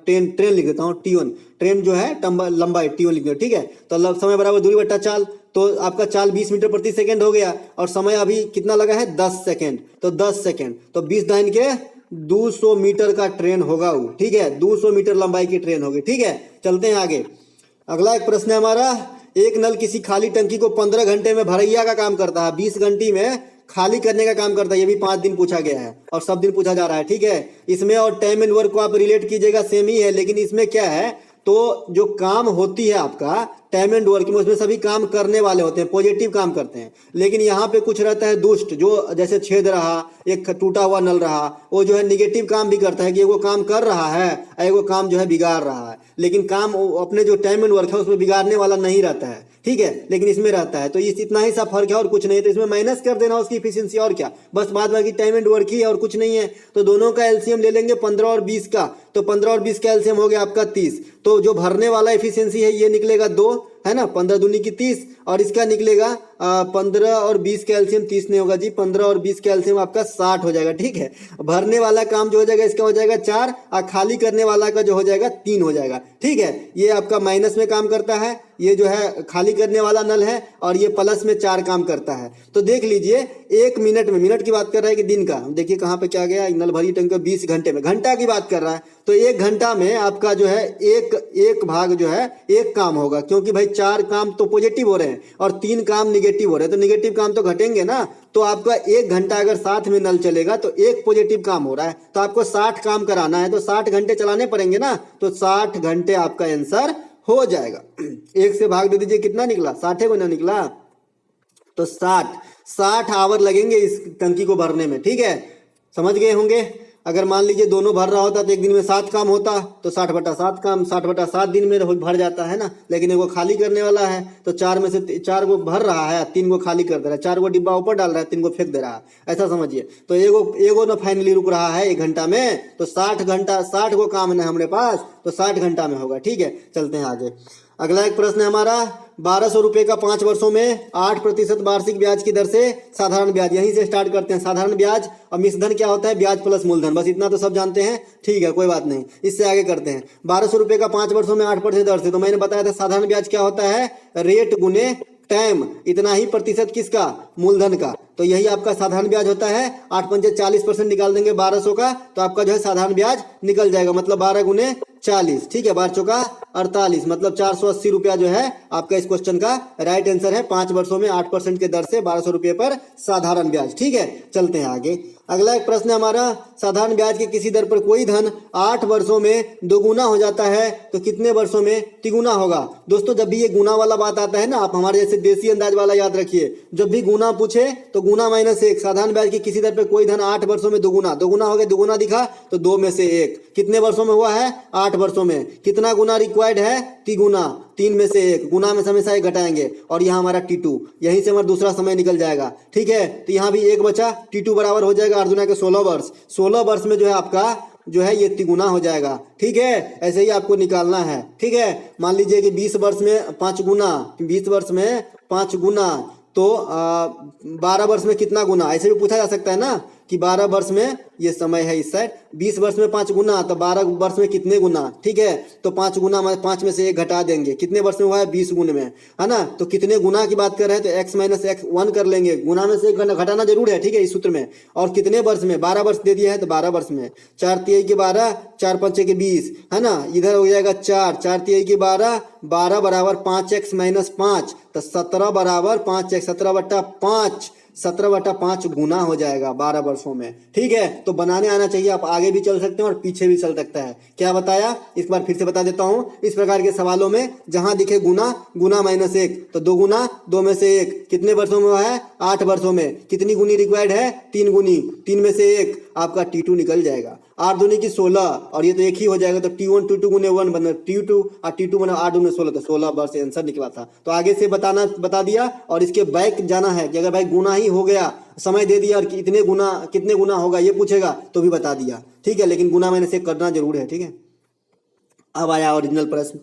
S1: ट्रेन लिख देता हूँ, T1, ट्रेन जो है लंबाई T1 लिख दो, ठीक है। तो समय बराबर दूरी बटा चाल, तो आपका चाल 20 मीटर प्रति सेकंड हो गया, और समय अभी कितना लगा है, 10 सेकंड, तो 10 सेकंड, तो 20 दाइन के 200 मीटर का ट्रेन होगा वो, ठीक है। 200 मीटर लंबाई की ट्रेन होगी, ठीक है। चलते हैं आगे। अगला एक प्रश्न है हमारा, एक नल किसी खाली टंकी को 15 घंटे में भरैया का काम करता है, 20 घंटे में खाली करने का काम करता है। ये भी 5 दिन पूछा गया है, और सब दिन पूछा जा रहा है, ठीक है। इसमें और टाइम एंड वर्क को आप रिलेट कीजिएगा, सेम ही है, लेकिन इसमें क्या है, तो जो काम होती है आपका टाइम एंड वर्क में, उसमें सभी काम करने वाले होते हैं, पॉजिटिव काम करते हैं। लेकिन यहाँ पे कुछ रहता है दुष्ट, जो जैसे छेद रहा, एक टूटा हुआ नल रहा, वो जो है निगेटिव काम भी करता है, कि वो काम कर रहा है, वो काम जो है बिगाड़ रहा है। लेकिन काम अपने जो टाइम एंड वर्क है उसमें बिगाड़ने वाला नहीं रहता है, ठीक है, लेकिन इसमें रहता है। तो इतना ही सा फर्क है, और कुछ नहीं। तो इसमें माइनस कर देना उसकी इफिशियंसी, और क्या, बस बाद बाकी टाइम एंड वर्क ही है, और कुछ नहीं है। तो दोनों का एलसीएम ले लेंगे 15 और 20 का, तो 15 और 20 का एलसीएम हो गया आपका 30। तो जो भरने वाला एफिशिएंसी है ये निकलेगा 2, है ना, 15 दूनी की 30, और इसका निकलेगा 15 और 20 का एलसीएम 30 नहीं होगा जी, 15 और 20 का एलसीएम आपका 60 हो जाएगा, ठीक है। भरने वाला काम जो हो जाएगा इसका हो जाएगा 4, और खाली करने वाला का जो हो जाएगा 3 हो जाएगा, ठीक है। ये आपका माइनस में काम करता है, ये जो है खाली करने वाला नल है, और ये प्लस में 4 काम करता है। तो देख लीजिए 1 मिनट में, मिनट की बात कर रहा है कि दिन का, देखिए कहाँ पे क्या गया, नल भरी टंकी 20 घंटे में, घंटा की बात कर रहा है, तो 1 घंटा में आपका जो है एक भाग जो है एक काम होगा, क्योंकि भाई 4 काम तो पॉजिटिव हो रहे हैं और 3 काम निगेटिव हो रहे हैं, तो निगेटिव काम तो घटेंगे ना। तो आपका 1 घंटा अगर साथ में नल चलेगा तो एक पॉजिटिव काम हो रहा है, तो आपको 60 काम कराना है, तो 60 घंटे चलाने पड़ेंगे ना, तो 60 घंटे आपका आंसर हो जाएगा। 1 से भाग दे दीजिए, कितना निकला, 60 को ना निकला, तो 60 आवर लगेंगे इस टंकी को भरने में, ठीक है, समझ गए होंगे। अगर मान लीजिए दोनों भर रहा होता तो एक दिन में 7 काम होता, तो 60/7 काम, 60/7 दिन में भर जाता है ना। लेकिन एगो खाली करने वाला है, तो 4 में से 4 को भर रहा है, 3 को खाली कर दे रहा है, 4 को डिब्बा ऊपर डाल रहा है, 3 को फेंक दे रहा है, ऐसा समझिए। तो एगो ना फाइनली रुक रहा है 1 घंटा में, तो 60 को काम है हमारे पास, तो 60 घंटा में होगा, ठीक है। चलते हैं आगे। अगला एक प्रश्न है हमारा, 1200 रुपये का 5 वर्षों में 8% वार्षिक ब्याज की दर से साधारण ब्याज। यहीं से स्टार्ट करते हैं, साधारण ब्याज और मिश्रधन क्या होता है, ब्याज प्लस मूलधन, बस इतना तो सब जानते हैं, ठीक है, कोई बात नहीं। इससे आगे करते हैं, 1200 रुपये का 5 वर्षों में 8% दर से, तो मैंने बताया था साधारण ब्याज क्या होता है, रेट गुने टाइम, इतना ही प्रतिशत किसका, मूलधन का। तो यही आपका साधारण ब्याज होता है। 8×5 40% निकाल देंगे 1200 का, तो आपका जो है साधारण ब्याज निकल जाएगा, मतलब 12 × 40, ठीक है, 12 चौका 48, मतलब 480 रुपया जो है आपका इस क्वेश्चन का राइट आंसर है। 5 वर्षों में 8% के दर से 1200 रुपये पर साधारण ब्याज, ठीक है। चलते हैं आगे। अगला एक प्रश्न है हमारा, साधारण ब्याज के किसी दर पर कोई धन 8 वर्षों में दोगुना हो जाता है तो कितने वर्षों में तिगुना होगा। दोस्तों जब भी ये गुना वाला बात आता है ना, आप हमारे जैसे देसी अंदाज वाला याद रखिए, जब भी गुना पूछे तो गुना -1, साधारण ब्याज की किसी दर पर कोई धन 8 वर्षों में दोगुना, दोगुना हो गया, दोगुना दिखा तो 2 में से 1, कितने वर्षों में हुआ है, 8 वर्षों में। कितना गुना रिक्वायर्ड है, तिगुना, 3 में से 1, गुना में हमेशा 1 घटाएंगे, और यहाँ हमारा T2, यहीं से हमारा दूसरा समय निकल जाएगा, ठीक है। तो यहाँ भी 1 बचा, T2 बराबर हो जाएगा अर्जुना के 16 वर्ष। 16 वर्ष में जो है आपका जो है ये तिगुना हो जाएगा। ठीक है, ऐसे ही आपको निकालना है। ठीक है, मान लीजिए कि 20 वर्ष में 5 गुना, 20 वर्ष में 5 गुना तो 12 वर्ष में कितना गुना, ऐसे भी पूछा जा सकता है ना कि 12 वर्ष में ये समय है इस साइड, 20 वर्ष में 5 गुना तो 12 वर्ष में कितने गुना। ठीक है, तो 5 गुना 5 में से 1 घटा देंगे, कितने वर्ष में हुआ है 20 गुण में, है ना। तो कितने गुना की बात कर रहे हैं तो x माइनस एक्स 1 कर लेंगे, गुना में से 1 घटाना जरूर है। ठीक है, इस सूत्र में। और कितने वर्ष में, 12 वर्ष दे दिया है तो 12 वर्ष में, 4 तिहाई के 12, 4 पंचे के 20, है ना। इधर हो जाएगा 4, 4 तिहाई के 12, 12 बराबर 5x माइनस 5 तो 17 बराबर 5x, 17/5, 17/5 गुना हो जाएगा 12 वर्षों में। ठीक है, तो बनाने आना चाहिए, आप आगे भी चल सकते हैं और पीछे भी चल सकता है। क्या बताया, इस बार फिर से बता देता हूं। इस प्रकार के सवालों में जहां दिखे गुना, गुना माइनस 1 तो 2 गुना 2 में से 1, कितने वर्षों में है 8 वर्षों में, कितनी गुनी रिक्वायर्ड है 3 गुनी, 3 में से 1 आपका T2 निकल जाएगा। 8 दूनी की 16 और ये तो एक ही हो जाएगा तो T1 T2 गुने 1 बना T2 और T2 बना 8 दूनी 16 तो 16 वर्ष आंसर निकला था। तो आगे से बता दिया और इसके बैक जाना है कि अगर भाई गुना ही हो गया, समय दे दिया और कितने गुना होगा ये पूछेगा तो भी बता दिया। ठीक है, लेकिन गुना मैंने से करना जरूर है। ठीक है, अब आया ओरिजिनल प्रश्न।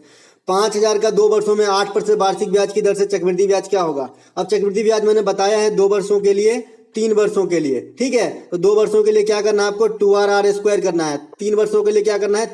S1: 5000 का 2 वर्षों में 8% वार्षिक ब्याज की दर से चक्रवृद्धि ब्याज क्या होगा। अब चक्रवृद्धि ब्याज मैंने बताया है 2 वर्षों के लिए, 3 वर्षों के लिए। ठीक है, तो 2 वर्षों के लिए क्या करना है आपको 2r स्क्वायर करना है, 3 वर्षों के लिए क्या करना है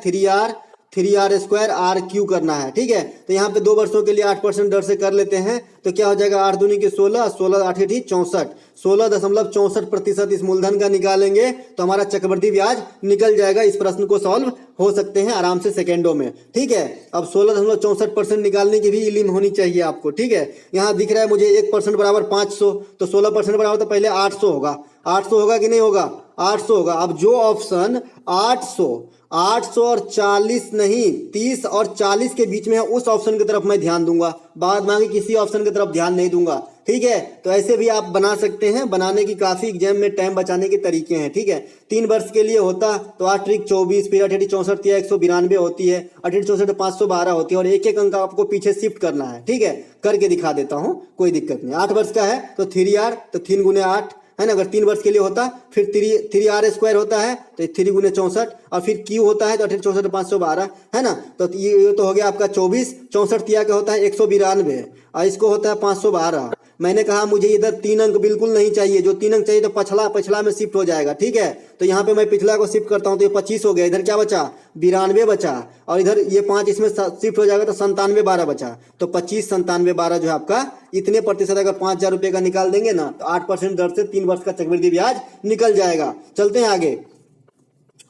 S1: 3r स्क्वायर r³ करना है। ठीक है, तो यहाँ पे 2 वर्षों के लिए 8% दर से कर लेते हैं तो क्या हो जाएगा 8 दूनी की 16, 16 8 64, 16.64% इस मूलधन का निकालेंगे तो हमारा चक्रवृद्धि ब्याज निकल जाएगा। इस प्रश्न को सॉल्व हो सकते हैं आराम से सेकेंडों में। ठीक है, अब 16.64% निकालने की भी इल्म होनी चाहिए आपको। ठीक है, यहाँ दिख रहा है मुझे 1% बराबर 500 तो 16% बराबर तो पहले 800 होगा, 800 होगा कि नहीं होगा 800 होगा। अब जो ऑप्शन 800 और 40 नहीं 30 और 40 के बीच में है उस ऑप्शन की तरफ मैं ध्यान दूंगा, बाद में किसी ऑप्शन की तरफ ध्यान नहीं दूंगा। ठीक है, तो ऐसे भी आप बना सकते हैं, बनाने की काफी एग्जाम में टाइम बचाने के तरीके हैं। ठीक है, 3 वर्ष के लिए होता तो 8 त्रिक 24 फिर 8 64 या 192 होती है, 8 64 512 होती है और एक एक अंक आपको पीछे शिफ्ट करना है। ठीक है, करके दिखा देता हूं, कोई दिक्कत नहीं। 8 वर्ष का है तो 3r तो 3 गुने 8 है ना। अगर 3 वर्ष के लिए होता फिर 3r स्क्वायर होता है तो 3 गुने 64 और फिर Q होता है तो 8 64 512 है ना। तो ये तो हो गया आपका 24, 64 तिया का होता है 192 और इसको होता है 512। मैंने कहा मुझे इधर 3 अंक बिल्कुल नहीं चाहिए, जो 3 अंक चाहिए तो पिछला में शिफ्ट हो जाएगा। ठीक है, तो यहाँ पे मैं पिछला को शिफ्ट करता हूँ तो ये 25 हो गया, इधर क्या बचा 92 बचा और इधर ये 5 इसमें शिफ्ट हो जाएगा तो 97 12 बचा। तो 25 97 12 जो है आपका इतने प्रतिशत अगर 5000 रुपये का निकाल देंगे ना तो 8% दर से 3 वर्ष का चक्रवृद्धि ब्याज निकल जाएगा। चलते हैं आगे।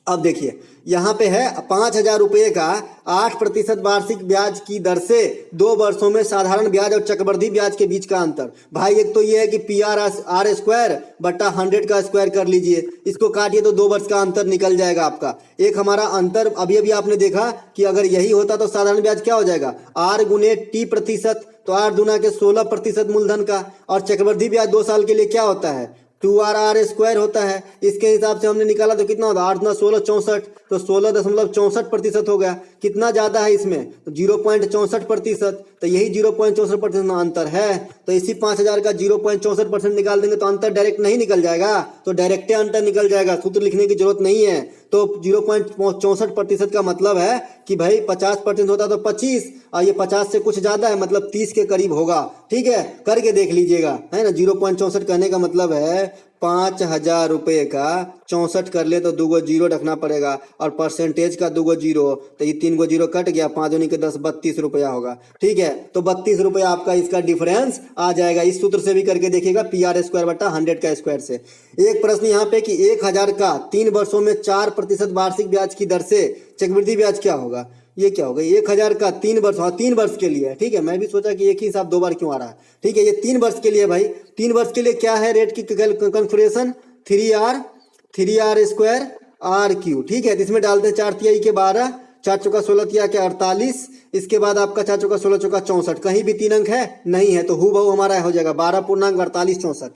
S1: अब देखिए यहाँ पे है 5000 रुपये का 8% वार्षिक ब्याज की दर से 2 वर्षों में साधारण ब्याज और चक्रवृद्धि ब्याज के बीच का अंतर। भाई एक तो ये है कि PR स्क्वायर बट्टा 100 का स्क्वायर कर लीजिए, इसको काटिए तो 2 वर्ष का अंतर निकल जाएगा आपका। एक हमारा अंतर अभी आपने देखा कि अगर यही होता तो साधारण ब्याज क्या हो जाएगा R गुने T% तो 8 दूना के 16% मूलधन का और चक्रवृद्धि ब्याज 2 साल के लिए क्या होता है 2r स्क्वायर होता है। इसके हिसाब से हमने निकाला तो कितना होता है 8 दूना 16 64 तो 16.64% हो गया। कितना ज्यादा है इसमें तो 0.64%, तो यही 0.64% अंतर है। तो इसी 5000 का 0.64% निकाल देंगे तो अंतर डायरेक्ट नहीं निकल जाएगा, तो डायरेक्ट अंतर निकल जाएगा, सूत्र लिखने की जरूरत नहीं है। तो 0.64% का मतलब है कि भाई 50% होता तो 25 और ये 50 से कुछ ज्यादा है मतलब 30 के करीब होगा। ठीक है, करके देख लीजिएगा, है ना। 0.64 कहने का मतलब है 5000 रुपये का 64 कर ले तो 2 गो जीरो रखना पड़ेगा और परसेंटेज का 2 गो जीरो तो ये 3 गो जीरो कट गया, 5 दूनी के 10 32 रुपया होगा। ठीक है, तो 32 रुपया आपका इसका डिफरेंस आ जाएगा। इस सूत्र से भी करके देखिएगा PR स्क्वायर बटा 100 का स्क्वायर से। एक प्रश्न यहाँ पे कि 1000 का 3 वर्षों में 4% वार्षिक ब्याज की दर से चक्रवृद्धि ब्याज क्या होगा। ये क्या होगा 1000 का 3 वर्ष, हाँ 3 वर्ष के लिए। ठीक है, मैं भी सोचा कि एक ही हिसाब 2 बार क्यों आ रहा है। ठीक है, ये 3 वर्ष के लिए भाई, 3 वर्ष के लिए क्या है रेट की कैलकुलेशन 3r स्क्वायर r³। ठीक है, इसमें डालते हैं 4 तिहाई के 12, 4 चौका 16 तिया के 48, इसके बाद आपका 4 चौका 16 चौका 64, कहीं भी 3 अंक है नहीं है तो हूबहू हमारा हो जाएगा 12 पूर्णांक 48 64,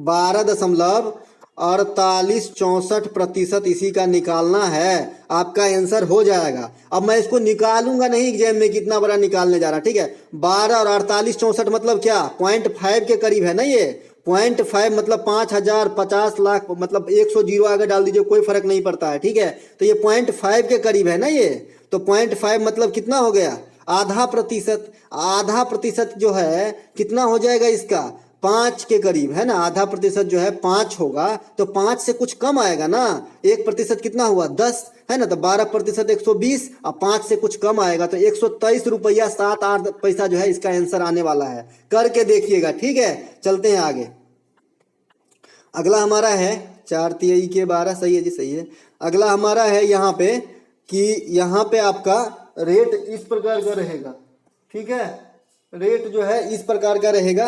S1: 12.4864% इसी का निकालना है, आपका आंसर हो जाएगा। अब मैं इसको निकालूंगा नहीं एग्जाम में कितना बड़ा निकालने जा रहा। ठीक है, 12 और 48 64 मतलब क्या 0.5 के करीब है ना, ये 0.5 मतलब 5,000, 50 लाख, मतलब 100 जीरो आगे डाल दीजिए, कोई फर्क नहीं पड़ता है, ठीक है। तो ये 0.5 के करीब है ना ये, तो 0.5 मतलब कितना हो गया, आधा प्रतिशत। आधा प्रतिशत जो है कितना हो जाएगा इसका, 5 के करीब है ना। आधा प्रतिशत जो है 5 होगा, तो 5 से कुछ कम आएगा ना। 1% कितना हुआ, 10 है ना। तो 12% 120 और 5 से कुछ कम आएगा, तो 123 रुपया 7-8 पैसा जो है इसका आंसर आने वाला है। करके देखिएगा, ठीक है। चलते हैं आगे। अगला हमारा है 4 तिहाई के 12, सही है जी, सही है। अगला हमारा है यहाँ पे कि यहाँ पे आपका रेट इस प्रकार का रहेगा, ठीक है। रेट जो है इस प्रकार का रहेगा,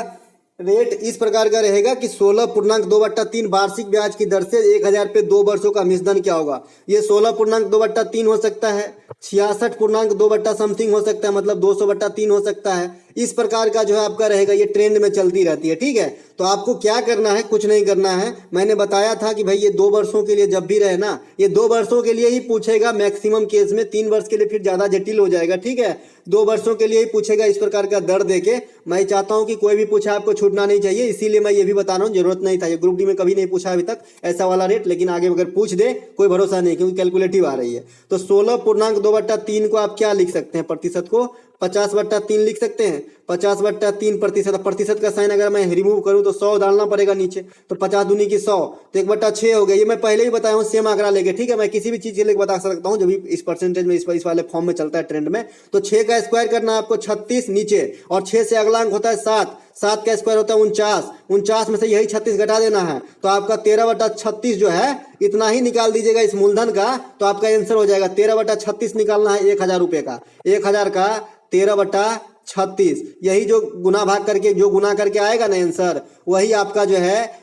S1: रेट इस प्रकार का रहेगा कि 16.2/3 वार्षिक ब्याज की दर से 1,000 पे 2 वर्षों का मिश्रण क्या होगा। ये 16.2/3 हो सकता है, 66.2 समथिंग हो सकता है, मतलब 200/3 हो सकता है। इस प्रकार का जो है आपका रहेगा, ये ट्रेंड में चलती रहती है, ठीक है। तो आपको क्या करना है, कुछ नहीं करना है। मैंने बताया था कि भाई ये 2 वर्षों के लिए जब भी रहे ना, ये 2 वर्षों के लिए ही पूछेगा मैक्सिमम केस में, 3 वर्ष के लिए फिर ज्यादा जटिल हो जाएगा, ठीक है। 2 वर्षों के लिए ही पूछेगा इस प्रकार का दर देके। मैं चाहता हूं कि कोई भी पूछा आपको छूटना नहीं चाहिए, इसीलिए मैं ये भी बता रहा हूँ। जरूरत नहीं था, ये ग्रुप डी में कभी नहीं पूछा अभी तक ऐसा वाला रेट, लेकिन आगे अगर पूछ दे कोई भरोसा नहीं, क्योंकि कैलकुलेटिव आ रही है। तो 16.2/3 को आप क्या लिख सकते हैं, प्रतिशत को 50/3 लिख सकते हैं। 50/3 प्रतिशत, प्रतिशत का साइन अगर मैं रिमूव करूं तो 100 डालना पड़ेगा नीचे, तो 50 दूनी की 100, तो 1/6 हो गया। ये मैं पहले ही बताया हूँ, सेम आंकड़ा लेके, ठीक है। मैं किसी भी चीज के लिए बता सकता हूँ जब भी इस परसेंटेज में, इस वाले फॉर्म में चलता है ट्रेंड में। तो 6 का स्क्वायर करना है आपको 36 नीचे, और 6 से अगला अंक होता है 7, 7 का स्क्वायर होता है 49, 49 में से यही 36 घटा देना है, तो आपका 13/36 जो है इतना ही निकाल दीजिएगा इस मूलधन का, तो आपका आंसर हो जाएगा 13/36 निकालना है 1,000 रुपए का। 1,000 का 13/36, यही जो गुना भाग करके जो गुना करके आएगा ना आंसर, वही आपका जो है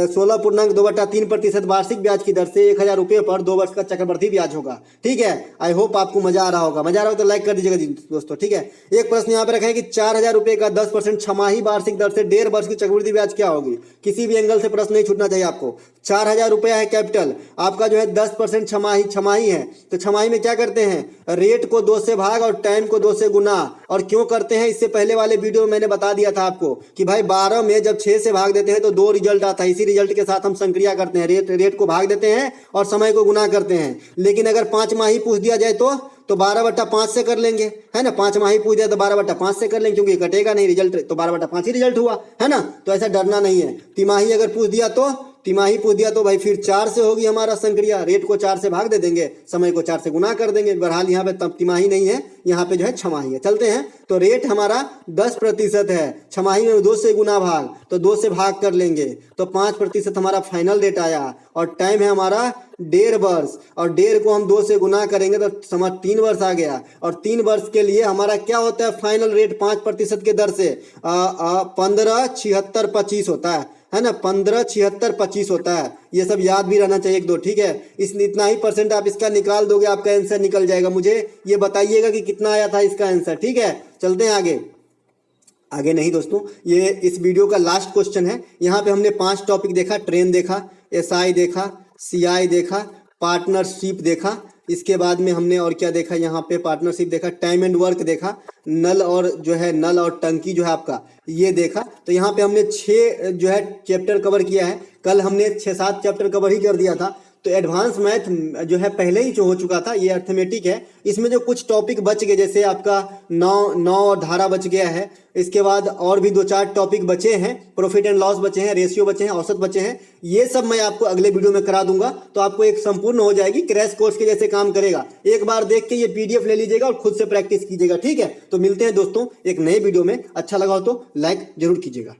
S1: 16.2/3% वार्षिक ब्याज की दर से 1,000 रुपये पर 2 वर्ष का चक्रवृद्धि ब्याज होगा, ठीक है। आई होप आपको मजा आ रहा होगा। मजा आ रहा हो तो लाइक कर दीजिएगा दोस्तों, ठीक है। एक प्रश्न यहाँ पे रखें कि 4,000 रुपये का 10% छमाही वार्षिक दर से 1.5 वर्ष की चक्रवृद्धि ब्याज क्या होगी। किसी भी एंगल से प्रश्न नहीं छूटना चाहिए आपको। 4,000 रुपया है कैपिटल, आपका जो है 10% छमाही है, तो छमाही में क्या करते हैं, रेट को 2 से भाग और टाइम को 2 से गुना। और क्यों करते हैं, इससे पहले वाले वीडियो में मैंने बता दिया था आपको कि भाई 12 में जब 6 से भाग देते हैं तो 2 रिजल्ट आता है। इसी रिजल्ट के साथ हम संक्रिया करते हैं, रेट को भाग देते हैं और समय को गुना करते हैं। लेकिन अगर 5 माही पूछ दिया जाए तो 12/5 से कर लेंगे, है ना। 5 माही पूछ दिया तो 12/5 से कर लेंगे, क्योंकि कटेगा नहीं रिजल्ट, तो 12/5 ही रिजल्ट हुआ, है ना। तो ऐसा डरना नहीं है। तिमाही अगर पूछ दिया तो तिमाही पूछ दिया तो भाई फिर 4 से होगी हमारा संक्रिया, रेट को 4 से भाग दे देंगे, समय को 4 से गुना कर देंगे। बहरहाल यहाँ पे तिमाही नहीं है, यहाँ पे जो है छमाही है। चलते हैं, तो रेट हमारा 10% है, छमाही में 2 से गुना भाग, तो 2 से भाग कर लेंगे, तो 5% हमारा फाइनल रेट आया। और टाइम है हमारा 1.5 वर्ष, और 1.5 को हम 2 से गुना करेंगे तो समझ 3 वर्ष आ गया। और 3 वर्ष के लिए हमारा क्या होता है फाइनल रेट 5% के दर से 15, 76, 25 होता है ना। 15, 76, 25 होता है। ये सब याद भी रहना चाहिए 1-2, ठीक है। इतना ही परसेंट आप इसका निकाल दोगे, आपका आंसर निकल जाएगा। मुझे ये बताइएगा कि कितना आया था इसका आंसर, ठीक है। चलते हैं आगे। आगे नहीं दोस्तों, ये इस वीडियो का लास्ट क्वेश्चन है। यहाँ पे हमने 5 टॉपिक देखा, ट्रेन देखा, SI देखा, CI देखा, पार्टनरशिप देखा, इसके बाद में हमने और क्या देखा, यहाँ पे पार्टनरशिप देखा, टाइम एंड वर्क देखा, नल और टंकी जो है आपका ये देखा। तो यहाँ पे हमने 6 जो है चैप्टर कवर किया है। कल हमने 6-7 चैप्टर कवर ही कर दिया था। तो एडवांस मैथ जो है पहले ही जो हो चुका था, ये अर्थमेटिक है। इसमें जो कुछ टॉपिक बच गए, जैसे आपका 9 धारा बच गया है, इसके बाद और भी 2-4 टॉपिक बचे हैं, प्रॉफिट एंड लॉस बचे हैं, रेशियो बचे हैं, औसत बचे हैं। ये सब मैं आपको अगले वीडियो में करा दूंगा, तो आपको एक संपूर्ण हो जाएगी, क्रैश कोर्स के जैसे काम करेगा। एक बार देख के ये PDF ले लीजिएगा और खुद से प्रैक्टिस कीजिएगा, ठीक है। तो मिलते हैं दोस्तों एक नए वीडियो में। अच्छा लगा हो तो लाइक जरूर कीजिएगा।